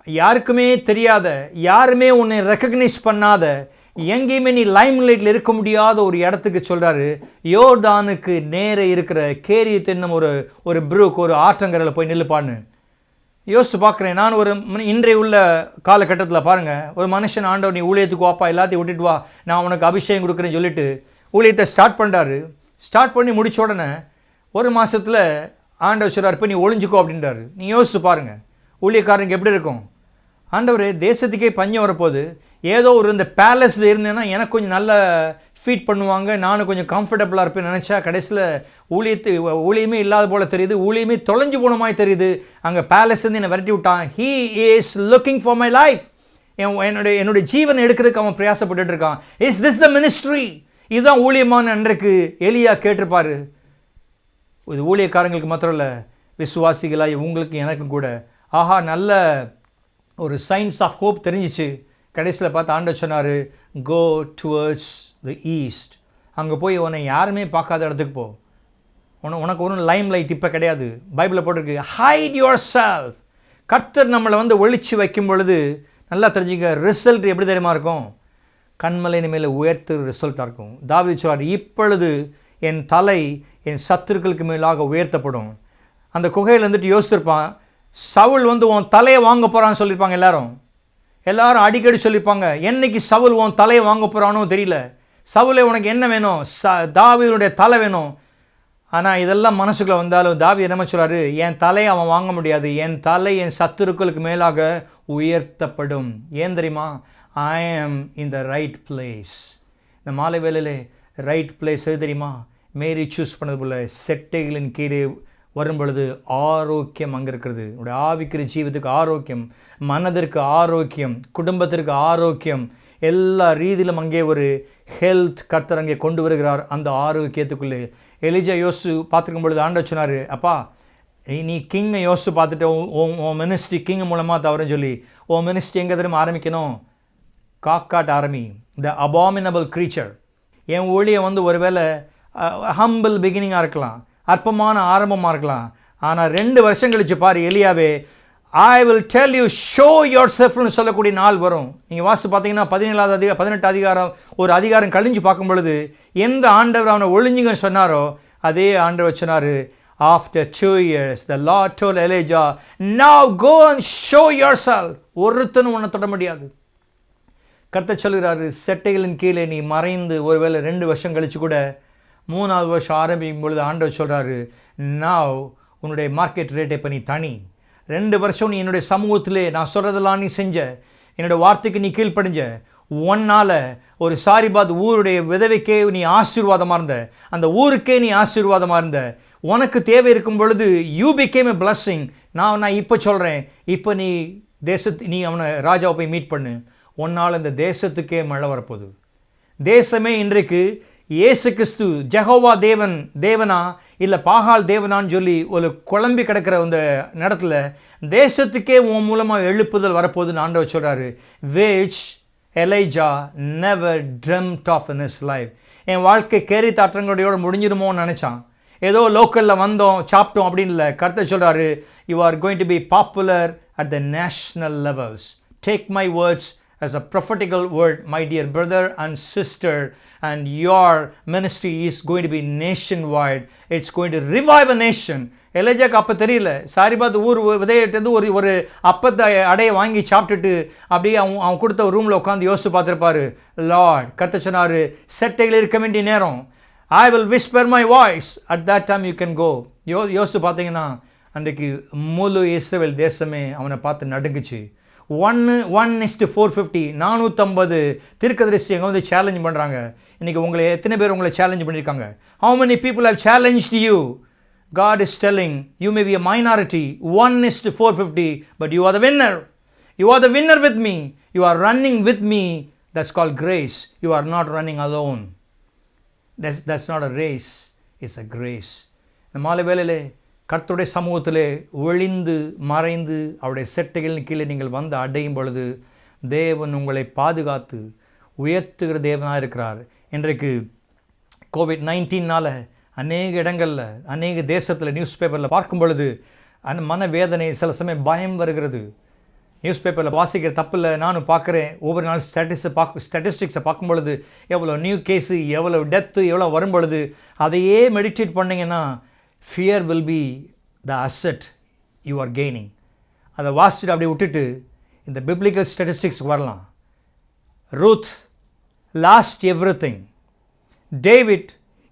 யாருக்குமே தெரியாத, யாருமே உன்னை ரெக்கக்னைஸ் பண்ணாத, எங்கேயுமே நீ லைம் லைட்டில் இருக்க முடியாத ஒரு இடத்துக்கு சொல்கிறாரு, யோர்தானுக்கு நேரே இருக்கிற கேரியத் என்னும் ஒரு ப்ரூக், ஒரு ஆற்றங்கரையில் போய் நில்லுப்பான்னு. யோசிச்சு பார்க்குறேன், நான் ஒரு இன்றைய உள்ள காலகட்டத்தில் பாருங்கள், ஒரு மனுஷன் ஆண்டவர் நீ ஊழியத்துக்கு வாப்பா, எல்லாத்தையும் விட்டுட்டு வா, நான் உனக்கு அபிஷேகம் கொடுக்குறேன்னு சொல்லிட்டு ஊழியத்தை ஸ்டார்ட் பண்ணுறாரு. ஸ்டார்ட் பண்ணி முடிச்ச உடனே ஒரு மாதத்தில் ஆண்டவர் சொல்கிறார், இப்போ நீ ஒளிஞ்சிக்கோ அப்படின்றாரு. நீ யோசிச்சு பாருங்கள், ஊழியக்காரனுக்கு எப்படி இருக்கும்? ஆண்டவர், தேசத்துக்கே பஞ்சம் வரப்போகுது, ஏதோ ஒரு இந்த பேலஸில் இருந்தேன்னா எனக்கு கொஞ்சம் நல்ல ஃபீட் பண்ணுவாங்க, நானும் கொஞ்சம் கம்ஃபர்டபுளாக இருப்பேன்னு நினச்சா கடைசியில் ஊழியமே இல்லாத போல் தெரியுது, ஊழியமே தொலைஞ்சு போன மாதிரி தெரியுது. அங்கே பேலஸ்லேருந்து என்னை விரட்டி விட்டான். He is looking for my life. என்னுடைய ஜீவனை எடுக்கிறதுக்கு அவன் பிரயாசப்பட்டு இருக்கான். Is this the ministry? இதுதான் ஊழியமான அன்றைக்கு எலியா கேட்டிருப்பார். இது ஊழியக்காரங்களுக்கு மாத்திரம் இல்லை, விசுவாசிகளாக உங்களுக்கு எனக்கும் கூட. ஆஹா, நல்ல ஒரு சைன்ஸ் ஆஃப் ஹோப் தெரிஞ்சிச்சு. கடைசியில் பார்த்து ஆண்டவர் சொன்னார், கோ டுவர்ட்ஸ் த ஈஸ்ட். அங்கே போய் உன்னை யாருமே பார்க்காத இடத்துக்கு போ, உனக்கு ஒன்றும் லைம் லைட் இப்போ கிடையாது. பைபிளில் போட்டிருக்கு, ஹைட் யுவர் செல்ஃப். கர்த்தர் நம்மளை ஒழிச்சு வைக்கும் பொழுது நல்லா தெரிஞ்சுக்க, ரிசல்ட் எப்படி தெரியுமா இருக்கும்? கண்மலையின் மேலே உயர்த்து ரிசல்ட்டாக இருக்கும். தாவீது சொல்றார், இப்பொழுது என் தலை என் சத்துருக்களுக்கு மேலாக உயர்த்தப்படும். அந்த குகையில் யோசித்திருப்பான், சவுல் உன் தலையை வாங்க போகிறான்னு சொல்லியிருப்பாங்க. எல்லாரும் அடிக்கடி சொல்லியிருப்பாங்க, என்னைக்கு சவுல் உன் தலையை வாங்க போகிறானோ தெரியல, சவுலே உனக்கு என்ன வேணும், தாவீதுடைய தலை வேணும். ஆனால் இதெல்லாம் மனசுக்குள்ளே வந்தாலும் தாவீது என்ன சொல்கிறாரு, என் தலையை அவன் வாங்க முடியாது, என் தலை என் சத்துருக்களுக்கு மேலாக உயர்த்தப்படும். ஏன் தெரியுமா? ஐ ஆம் இன் த ரைட் பிளேஸ். இந்த மாலை வேளையிலே ரைட் பிளேஸ் எது தெரியுமா? மேரி சூஸ் பண்ணது போல் செட்டைகளின் கீழே வரும் பொழுது ஆரோக்கியம் அங்கே இருக்கிறது. உடைய ஆவிக்கிற ஜீவத்துக்கு ஆரோக்கியம், மனதிற்கு ஆரோக்கியம், குடும்பத்திற்கு ஆரோக்கியம், எல்லா ரீதியிலும் அங்கே ஒரு ஹெல்த் கர்த்தர் அங்கே கொண்டு வருகிறார். அந்த ஆரோக்கியத்துக்குள்ளே எலிஜா யோசு பார்த்துக்கும் பொழுது ஆண்டவர் சொன்னார், அப்பா நீ கிங்கை யோசு பார்த்துட்டு உன் மினிஸ்ட்ரி கிங் மூலமாக தவறுன்னு சொல்லி உன் மினிஸ்ட்ரி எங்கே தெரியுமா ஆரம்பிக்கணும்? காக்காட் ஆரம்பி, த அபாமினபிள் க்ரீச்சர். என் ஊழியம் ஒருவேளை ஹம்பிள் பிகினிங்காக இருக்கலாம், அற்பமான ஆரம்பமாக இருக்கலாம். ஆனால் 2 வருஷம் கழிச்சு பாரு எலியாவே, I will tell you show your செல்ஃப்னு சொல்லக்கூடிய நாள் வரும். நீங்கள் வாசித்து பார்த்தீங்கன்னா 18 அதிகாரம் ஒரு அதிகாரம் கழிஞ்சு பார்க்கும் பொழுது எந்த ஆண்டவர் அவனை ஒளிஞ்சுங்கன்னு சொன்னாரோ அதே ஆண்டவர் சொன்னார், after 2 years the Lord told Elijah, now go and show yourself. ஒருத்தனும் உன்னை தொட முடியாது. கர்த்தர் சொல்கிறாரு, செட்டைகளின் கீழே நீ மறைந்து ஒருவேளை 2 வருஷம் கழிச்சு கூட 3வது வருஷம் ஆரம்பிக்கும் பொழுது ஆண்டவர் சொல்கிறாரு, நாவ் உன்னுடைய மார்க்கெட் ரேட்டை இப்போ நீ தனி. 2 வருஷம் நீ என்னுடைய சமூகத்திலே நான் சொல்கிறதெல்லாம் நீ செஞ்ச, என்னோடய வார்த்தைக்கு நீ கீழ்ப்படிஞ்ச, ஒன்னால் ஒரு சாரிபாத் ஊருடைய விதவைக்கே நீ ஆசீர்வாதமாக இருந்த, அந்த ஊருக்கே நீ ஆசீர்வாதமாக இருந்த. உனக்கு தேவை இருக்கும் பொழுது யூ பிகேம் எ பிளஸ்ஸிங். நான் இப்போ சொல்கிறேன், இப்போ நீ அவனை ராஜாவை போய் மீட் பண்ணு, ஒன்னால் இந்த தேசத்துக்கே மழை வரப்போகுது. தேசமே இன்றைக்கு இயேசு கிறிஸ்து ஜெகோவா தேவனா இல்லை பாகால் தேவனான்னு சொல்லி ஒரு குழம்பி கிடக்கிற அந்த இடத்துல தேசத்துக்கே உன் மூலமாக எழுப்புதல் வரப்போகுதுன்னு ஆண்டவர் சொல்கிறாரு. which Elijah never dreamt of in his life. என் வாழ்க்கை கேரி தாற்றங்களோட முடிஞ்சிருமோன்னு நினச்சான். ஏதோ லோக்கலில் வந்தோம் சாப்பிட்டோம் அப்படின்னு இல்லை. கர்த்தர் சொல்கிறாரு, you are going to be popular at the national levels. Take my words as a prophetical word, my dear brother and sister, and your ministry is going to be nationwide. It's going to revive a nation. எலேஜாக்கு அப்போ தெரியல. சாரிபாத் ஊர் விதையிட்டது ஒரு அப்பத்தை அடையை வாங்கி சாப்பிட்டுட்டு அப்படியே அவன் கொடுத்த ரூமில் உட்காந்து யோசிச்சு பார்த்துருப்பாரு. லார்ட் கர்த்தர் சொன்னார், செட்டையில் இருக்க வேண்டிய நேரம், I will whisper my voice, at that time you can go. யோசிச்சு பார்த்தீங்கன்னா அன்றைக்கு முழு இஸ்ரவேல் தேசமே அவனை பார்த்து நடுங்குச்சு. 1:450 450 தீர்க்கதரிசி அங்கே வந்து சேலஞ்ச் பண்ணுறாங்க. இன்றைக்கி உங்களை எத்தனை பேர் உங்களை சேலஞ்ச் பண்ணியிருக்காங்க? How many people have challenged you? God is telling, you may be a minority, 1:450, but you are the winner. You are the winner with me. You are running with me. That's called grace. You are not running alone. That's not a race. It's a grace. இந்த மாலை வேளையிலே கர்த்தருடைய சமூகத்திலே ஒளிந்து மறைந்து அவருடைய செட்டைகளின் கீழே நீங்கள் வந்து அடையும் பொழுது தேவன் உங்களை பாதுகாத்து உயர்த்துகிற தேவனாக இருக்கிறார். இன்றைக்கு COVID-19னால் அநேக இடங்களில் அநேக தேசத்தில் நியூஸ் பேப்பரில் பார்க்கும் பொழுது மனவேதனை, சில சமயம் பயம் வருகிறது. நியூஸ் பேப்பரில் வாசிக்கிற தப்பில் நானும் பார்க்குறேன். ஒவ்வொரு நாள் ஸ்டாட்டிஸ்டிக்ஸை பார்க்கும் பொழுது எவ்வளோ நியூ கேஸு, எவ்வளோ டெத்து, எவ்வளோ வரும் பொழுது அதையே மெடிடேட் பண்ணிங்கன்னா fear will be the asset you are gaining. அதை வாசிச்சுட்டு அப்படியே விட்டுட்டு இந்த biblical statistics வரலாம். Ruth lost everything. David,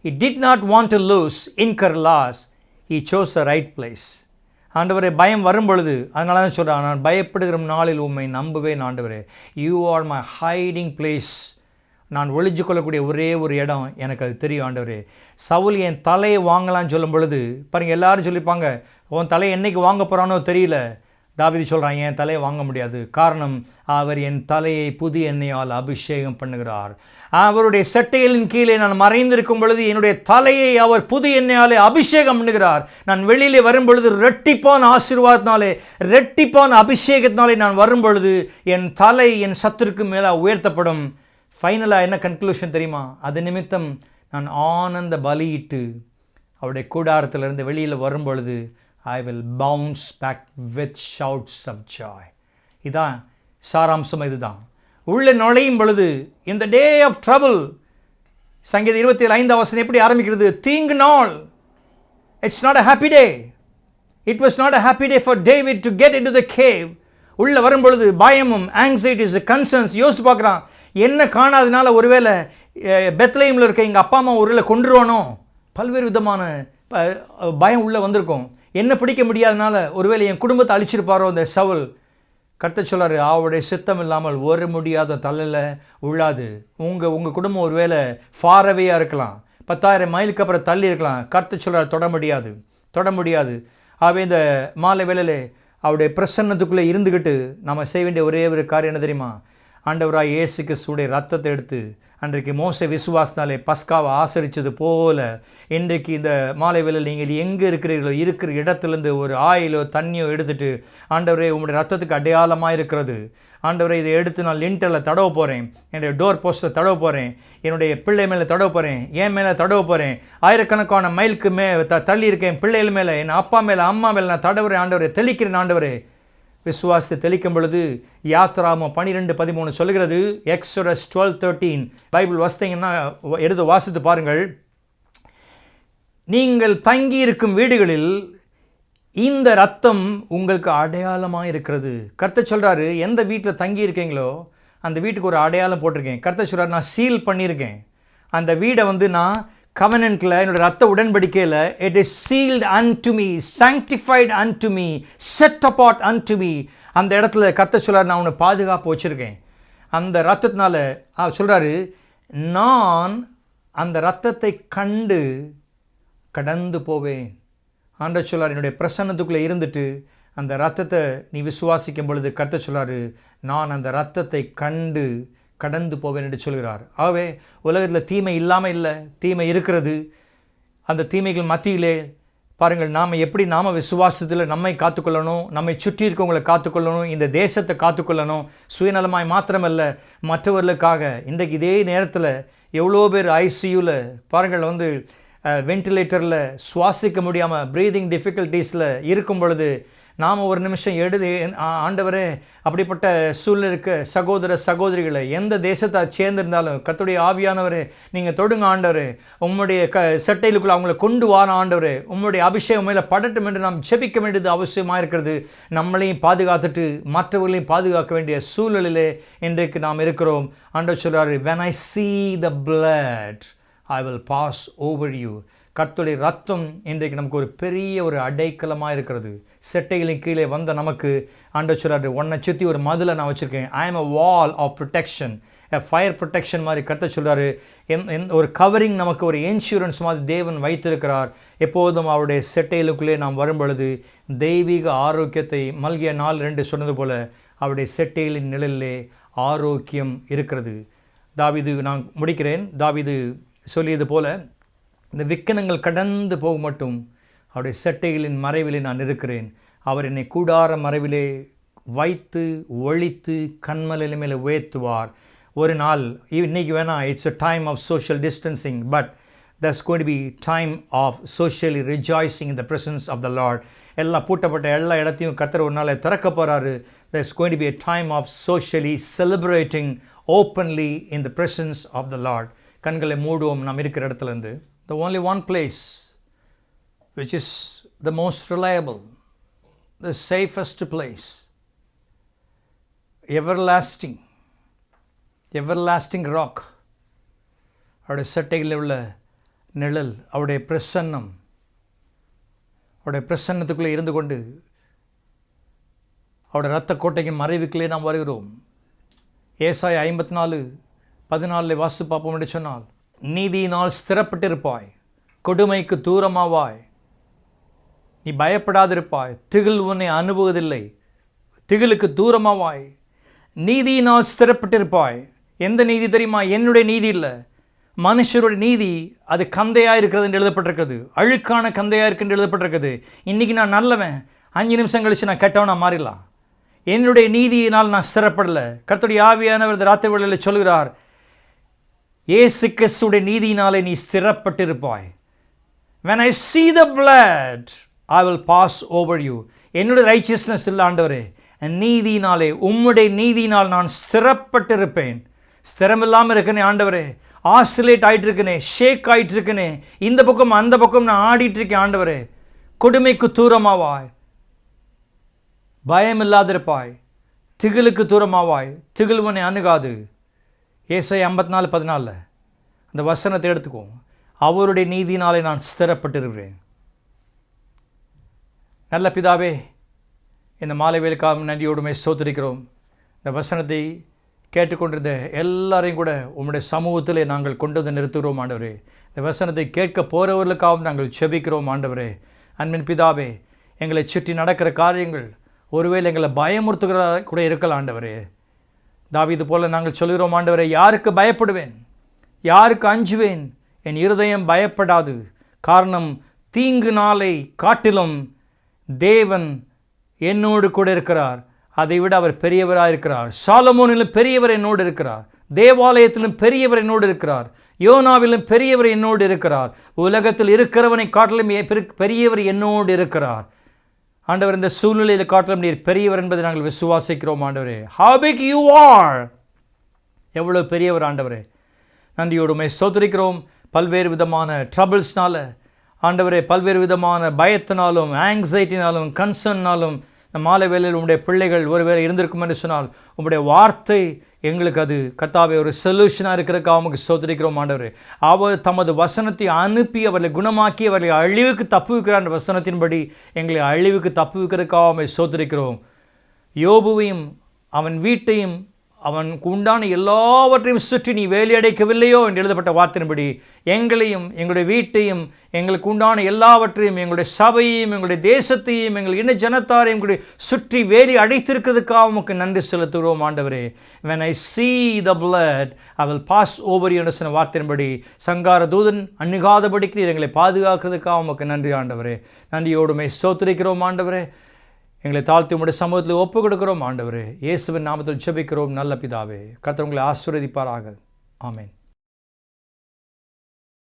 he did not want to lose, incur loss. He chose the right place. ஆண்டவரே பயம் வரும் பொழுது அதனால தான் சொல்கிறான், நான் பயப்படுகிற நாளில் உம்மை நம்புவேன் ஆண்டவரே. You are my hiding place. நான் ஒளிஞ்சு கொள்ளக்கூடிய ஒரே ஒரு இடம் எனக்கு அது தெரியும் ஆண்டவரே. சவுல் என் தலையை வாங்கலான்னு சொல்லும் பொழுது பாருங்கள், எல்லாரும் சொல்லிப்பாங்க, உன் தலையை என்றைக்கு வாங்க போகிறானோ தெரியல. தாவீது சொல்கிறான், என் தலையை வாங்க முடியாது. காரணம், அவர் என் தலையை புது எண்ணெயால் அபிஷேகம் பண்ணுகிறார். அவருடைய சட்டைகளின் கீழே நான் மறைந்திருக்கும் பொழுது என்னுடைய தலையை அவர் புது எண்ணெயாலே அபிஷேகம் பண்ணுகிறார். நான் வெளியிலே வரும் பொழுது ரெட்டிப்பான ஆசீர்வாதத்தினாலே, ரெட்டிப்பான அபிஷேகத்தினாலே நான் வரும் பொழுது என் தலை என் சத்துருக்கு மேலே உயர்த்தப்படும். ஃபைனலாக என்ன கன்க்ளூஷன் தெரியுமா? அது நிமித்தம் நான் ஆனந்த பலியிட்டு அவருடைய கூடாரத்திலிருந்து வெளியில் வரும் பொழுது I will bounce back with shouts of joy. இதான் சாராம்சம். இதுதான் உள்ளே நுழையும் பொழுது in the day of trouble, சங்கீதம் 27:5 எப்படி ஆரம்பிக்கிறது? தீங்கு நாள். It's not a happy day. It was not a happy day for David to get into the cave. உள்ளே வரும் பொழுது பயமும் anxieties, concerns, யோசித்து பார்க்குறான். என்ன காணாதனால ஒருவேளை பெத்லஹேமில் இருக்க எங்கள் அப்பா அம்மா ஒருவேளை கொன்றுவானோ, பல்வேறு விதமான பயம் உள்ளே வந்திருக்கும். என்ன பிடிக்க முடியாதனால ஒருவேளை என் குடும்பத்தை அழிச்சிருப்பாரோ அந்த சவுல். கர்த்தர் சொல்கிறாரு, அவருடைய சித்தம் இல்லாமல் ஒரு முடியாத தலையில் உள்ளாது. உங்கள் குடும்பம் ஒருவேளை ஃபாரவேயாக இருக்கலாம், 10,000 மைலுக்கு அப்புறம் தள்ளி இருக்கலாம். கர்த்தர் சொல்கிறார், தொட முடியாது. ஆகவே இந்த மாலை வேளையிலே அவருடைய பிரசன்னத்துக்குள்ளே இருந்துக்கிட்டு நம்ம செய்ய வேண்டிய ஒரே ஒரு காரியம் என்ன தெரியுமா? ஆண்டவராய் இயேசு கிறிஸ்துவுடைய ரத்தத்தை எடுத்து அன்றைக்கு மோசே விசுவாசத்தாலே பஸ்காவை ஆசரித்தது போல இன்றைக்கு இந்த மாலை வேளையில் நீங்கள் எங்கே இருக்கிறீர்களோ இருக்கிற இடத்துலேருந்து ஒரு ஆயிலோ தண்ணியோ எடுத்துகிட்டு, ஆண்டவரே உங்களுடைய ரத்தத்துக்கு அடையாளமாக இருக்கிறது ஆண்டவரே, இதை எடுத்து நான் லிண்டரில் தடவ போகிறேன், என்னுடைய டோர் போஸ்ட்டில் தடவ போகிறேன், என்னுடைய பிள்ளை மேலே தடவ போகிறேன், என் மேலே தடவ போகிறேன், ஆயிரக்கணக்கான மைலுக்கு தள்ளி இருக்கேன் பிள்ளைகள் மேலே, என் அப்பா மேலே அம்மா மேலே நான் தடவுறேன் ஆண்டவரே, தெளிக்கிறேன் ஆண்டவரே. விசுவாசத்தை தெளிக்கும் பொழுது யாத்ராகமம் 12:13 சொல்கிறது. எக்ஸோடஸ் 12:13 பைபிள் வாசித்தீங்கன்னா எடுத்து வாசித்து பாருங்கள். நீங்கள் தங்கி இருக்கும் வீடுகளில் இந்த ரத்தம் உங்களுக்கு அடையாளமாக இருக்கிறது. கர்த்தர் சொல்கிறாரு, எந்த வீட்டில் தங்கி இருக்கீங்களோ அந்த வீட்டுக்கு ஒரு அடையாளம் போட்டிருக்கேன். கர்த்தர் சொல்கிறார், நான் சீல் பண்ணியிருக்கேன் அந்த வீடை. நான் கவனன்ட்ல என்னோட ரத்த உடன்படிக்கையில் it is sealed unto me, sanctified unto me, set apart unto me. அந்த இடத்துல கர்த்தர் சொல்றார், நான் உன்னை பாதுகாப்பு வச்சிருக்கேன். அந்த ரத்தத்தினால சொல்கிறாரு, நான் அந்த ரத்தத்தை கண்டு கடந்து போவேன். ஆண்டவர் சொல்லார், என்னுடைய பிரசன்னத்துக்குள்ளே இருந்துட்டு அந்த ரத்தத்தை நீ விசுவாசிக்கும் பொழுது கர்த்தர் சொல்லாரு, நான் அந்த ரத்தத்தை கண்டு கடந்து போவேன் என்று சொல்கிறார். ஆகவே உலகத்தில் தீமை இல்லாமல் இல்லை, தீமை இருக்கிறது. அந்த தீமைகள் மத்தியிலே பாருங்கள், நாம் விசுவாசத்தில் நம்மை காத்துக்கொள்ளணும், நம்மை சுற்றி இருக்கவங்களை காத்துக்கொள்ளணும், இந்த தேசத்தை காத்துக்கொள்ளணும். சுயநலமாய் மாத்திரமல்ல, மற்றவர்களுக்காக. இன்றைக்கு இதே நேரத்தில் எவ்வளோ பேர் ஐசியூவில் பாருங்கள் வென்டிலேட்டரில் சுவாசிக்க முடியாமல் ப்ரீதிங் டிஃபிகல்ட்டிஸில் இருக்கும் பொழுது நாம் ஒரு நிமிஷம் ஆண்டவரே, அப்படிப்பட்ட சூழ்நிலை இருக்க சகோதர சகோதரிகளை எந்த தேசத்தை சேர்ந்திருந்தாலும் கர்த்தருடைய ஆவியானவரே நீங்கள் தொடுங்க ஆண்டவரே, உம்முடைய சட்டையிலுக்குள்ள அவங்களை கொண்டு வார ஆண்டவரே, உம்முடைய அபிஷேகம் மேலே படட்டும் என்று நாம் ஜெபிக்க வேண்டியது அவசியமாக இருக்கிறது. நம்மளையும் பாதுகாத்துட்டு மற்றவர்களையும் பாதுகாக்க வேண்டிய சூழ்நிலையிலே இன்றைக்கு நாம் இருக்கிறோம். ஆண்டவர் சொல்றாரு, when I see the blood I will pass over you. கர்த்தருடைய ரத்தம் இன்றைக்கு நமக்கு ஒரு பெரிய ஒரு அடைக்கலமாக இருக்கிறது. செட்டைகளின் கீழே வந்த நமக்கு ஆண்டவர் சொல்றாரு, உன்னை சுற்றி ஒரு மதிலை நான் வச்சுருக்கேன். I am a wall of protection, fire protection மாதிரி கர்த்தர் சொல்றாரு. ஒரு கவரிங், நமக்கு ஒரு இன்சூரன்ஸ் மாதிரி தேவன் வைத்திருக்கிறார். எப்போதும் அவருடைய செட்டைகளுக்குள்ளே நாம் வரும் பொழுது தெய்வீக ஆரோக்கியத்தை மல்கிய 4:2 சொன்னது போல அவருடைய செட்டைகளின் நிழலிலே ஆரோக்கியம் இருக்கிறது. தாவீது, நான் முடிக்கிறேன், தாவீது சொல்லியது போல, இந்த விக்கனங்கள் கடந்து போக மட்டும் அவருடைய செட்டைகளின் மறைவிலே நான் இருக்கிறேன். அவர் என்னை கூடார மறைவிலே வைத்து ஒழித்து கண்மலையில மேலே உயர்த்துவார். ஒரு நாள் இன்னைக்கு வேணால் it's a time of social distancing, but there's going to be time of socially rejoicing in the presence of the Lord. எல்லாம் பூட்டப்பட்ட எல்லா இடத்தையும் கர்த்தர் ஒரு நாளை திறக்க போகிறாரு. there's going to be a time of socially celebrating openly in the presence of the Lord. கண்களை மூடுவோம் நாம் இருக்கிற இடத்துலேருந்து. The only one place which is the most reliable, the safest place, everlasting rock, அவருடைய சட்டைகளில் உள்ள நிழல், அவருடைய பிரசன்னம், அவருடைய பிரசன்னத்துக்குள்ளே இருந்து கொண்டு அவருடைய இரத்த கோட்டையின் மறைவுக்குள்ளே நாம் வருகிறோம். ஏசாயா 54:14 வாசித்து பார்ப்போம் என்று சொன்னால், நீதியினால் ஸ்திரப்பட்டிருப்பாய், கொடுமைக்கு தூரமாவாய், நீ பயப்படாதிருப்பாய், திகில் உன்னை அனுபவதில்லை, திகிலுக்கு தூரமாவாய், நீதியினால் ஸ்திரப்பட்டிருப்பாய். எந்த நீதி தெரியுமா? என்னுடைய நீதி இல்லை, மனுஷருடைய நீதி. அது கந்தையாக இருக்கிறது என்று எழுதப்பட்டிருக்கிறது, அழுக்கான கந்தையாக இருக்கு என்று எழுதப்பட்டிருக்கிறது. இன்றைக்கி நான் நல்லவன், 5 நிமிஷம் கழித்து நான் கெட்டவனா மாறிடலாம். என்னுடைய நீதியினால் நான் ஸ்திரப்படலை. கர்த்தருடைய ஆவியானவர் ராத்திரி வேளையில் சொல்கிறார், இயேசு கிறிஸ்துவுடைய நீதியினாலே நீ ஸ்திரப்பட்டிருப்பாய். when I see the blood I will pass over you. என்னுடைய ரைச்சியஸ்னஸ் இல்லை ஆண்டவரே, நீதியினாலே, உம்முடைய நீதியினால் நான் ஸ்திரப்பட்டிருப்பேன். ஸ்திரமில்லாமல் இருக்கனே ஆண்டவரே, ஆசிலேட் ஆகிட்டு இருக்கனே, ஷேக் ஆகிட்டு இருக்கனே, இந்த பக்கம் அந்த பக்கம் நான் ஆடிட்டு இருக்கேன் ஆண்டவரே. கொடுமைக்கு தூரமாவாய், பயம் இல்லாதிருப்பாய், திகிலுக்கு தூரமாவாய், திகில் உன்னை அணுகாது. ஏசாயா 54:14 அந்த வசனத்தை எடுத்துக்குவோம். அவருடைய நீதியினாலே நான் ஸ்திரப்பட்டிருக்கிறேன். நல்ல பிதாவே, இந்த மாலை வேலைக்காக நன்றியோடுமே ஸ்தோத்திரிக்கிறோம். இந்த வசனத்தை கேட்டுக்கொண்டிருந்த எல்லாரையும் கூட உம்முடைய சமூகத்திலே நாங்கள் கொண்டு வந்து நிறுத்துகிறோம் ஆண்டவரே. இந்த வசனத்தை கேட்க போகிறவர்களுக்காகவும் நாங்கள் செபிக்கிறோம் ஆண்டவரே. அன்பின் பிதாவே, எங்களை சுற்றி நடக்கிற காரியங்கள் ஒருவேளை எங்களை பயமுறுத்துகிறதா கூட இருக்கலாம் ஆண்டவரே. தாவீது போல நாங்கள் சொல்கிறோம் ஆண்டவரே, யாருக்கு பயப்படுவேன், யாருக்கு அஞ்சுவேன்? என் இருதயம் பயப்படாது. காரணம், தீங்கு நாளை காட்டிலும் தேவன் என்னோடு கூட இருக்கிறார். அதை விட அவர் பெரியவராக இருக்கிறார். சாலமோனிலும் பெரியவர் என்னோடு இருக்கிறார். தேவாலயத்திலும் பெரியவர் என்னோடு இருக்கிறார். யோனாவிலும் பெரியவர் என்னோடு இருக்கிறார். உலகத்தில் இருக்கிறவனை காட்டிலும் பெரியவர் என்னோடு இருக்கிறார். ஆண்டவர், இந்த சூழ்நிலையில் காட்டிலும் நீர் பெரியவர் என்பதை நாங்கள் விசுவாசிக்கிறோம் ஆண்டவரே. How big you are! எவ்வளோ பெரியவர் ஆண்டவரே. நன்றியோடுமை ஸ்தோத்திரிக்கிறோம். பல்வேறு விதமான ட்ரபிள்ஸ்னால ஆண்டவரே, பல்வேறு விதமான பயத்தினாலும் ஆங்ஸைட்டினாலும் கன்சர்ன்னாலும் இந்த மாலை வேளையில் உங்களுடைய பிள்ளைகள் ஒருவேளை இருந்திருக்கும் என்று சொன்னால், உங்களுடைய வார்த்தை எங்களுக்கு அது கர்த்தாவே ஒரு சொல்யூஷனாக இருக்கிறதுக்காக நமக்கு ஸ்தோத்திரிக்கிறோம் ஆண்டவரே. அவர் தமது வசனத்தை அனுப்பி அவர்களை குணமாக்கி அவர்களை அழிவுக்கு தப்புவிக்கிறார். அந்த வசனத்தின்படி எங்களை அழிவுக்கு தப்புவிக்கிறதுக்காக அவரை ஸ்தோத்திரிக்கிறோம். யோபுவையும் அவன் வீட்டையும் அவனுக்கு உண்டான எல்லாவற்றையும் சுற்றி நீ வேலி அடைக்கவில்லையோ என்று எழுதப்பட்ட வார்த்தையின்படி எங்களையும் எங்களுடைய வீட்டையும் எங்களுக்கு உண்டான எல்லாவற்றையும் எங்களுடைய சபையையும் எங்களுடைய தேசத்தையும் எங்கள் இன ஜனத்தாரையும் எங்களுடைய சுற்றி வேலி அடைத்திருக்கிறதுக்காக உமக்கு நன்றி செலுத்துகிறோம் ஆண்டவரே. when I see the blood I will pass over you என்று சொன்ன வார்த்தையின்படி சங்கார தூதன் அணுகாதபடிக்கு நீர் எங்களை பாதுகாக்கிறதுக்காக உமக்கு நன்றி ஆண்டவரே. நன்றியோடுமை ஸ்தோத்திரிக்கிறோம் ஆண்டவரே. எங்களை தாழ்த்தி உம்முடைய சமூகத்தில் ஒப்பு கொடுக்கிறோம் ஆண்டவரே. இயேசுவின் நாமத்தில் ஜெபிக்கிறோம் நல்ல பிதாவே. கர்த்தர் உங்களை ஆசீர்வதிப்பாராக. ஆமென்.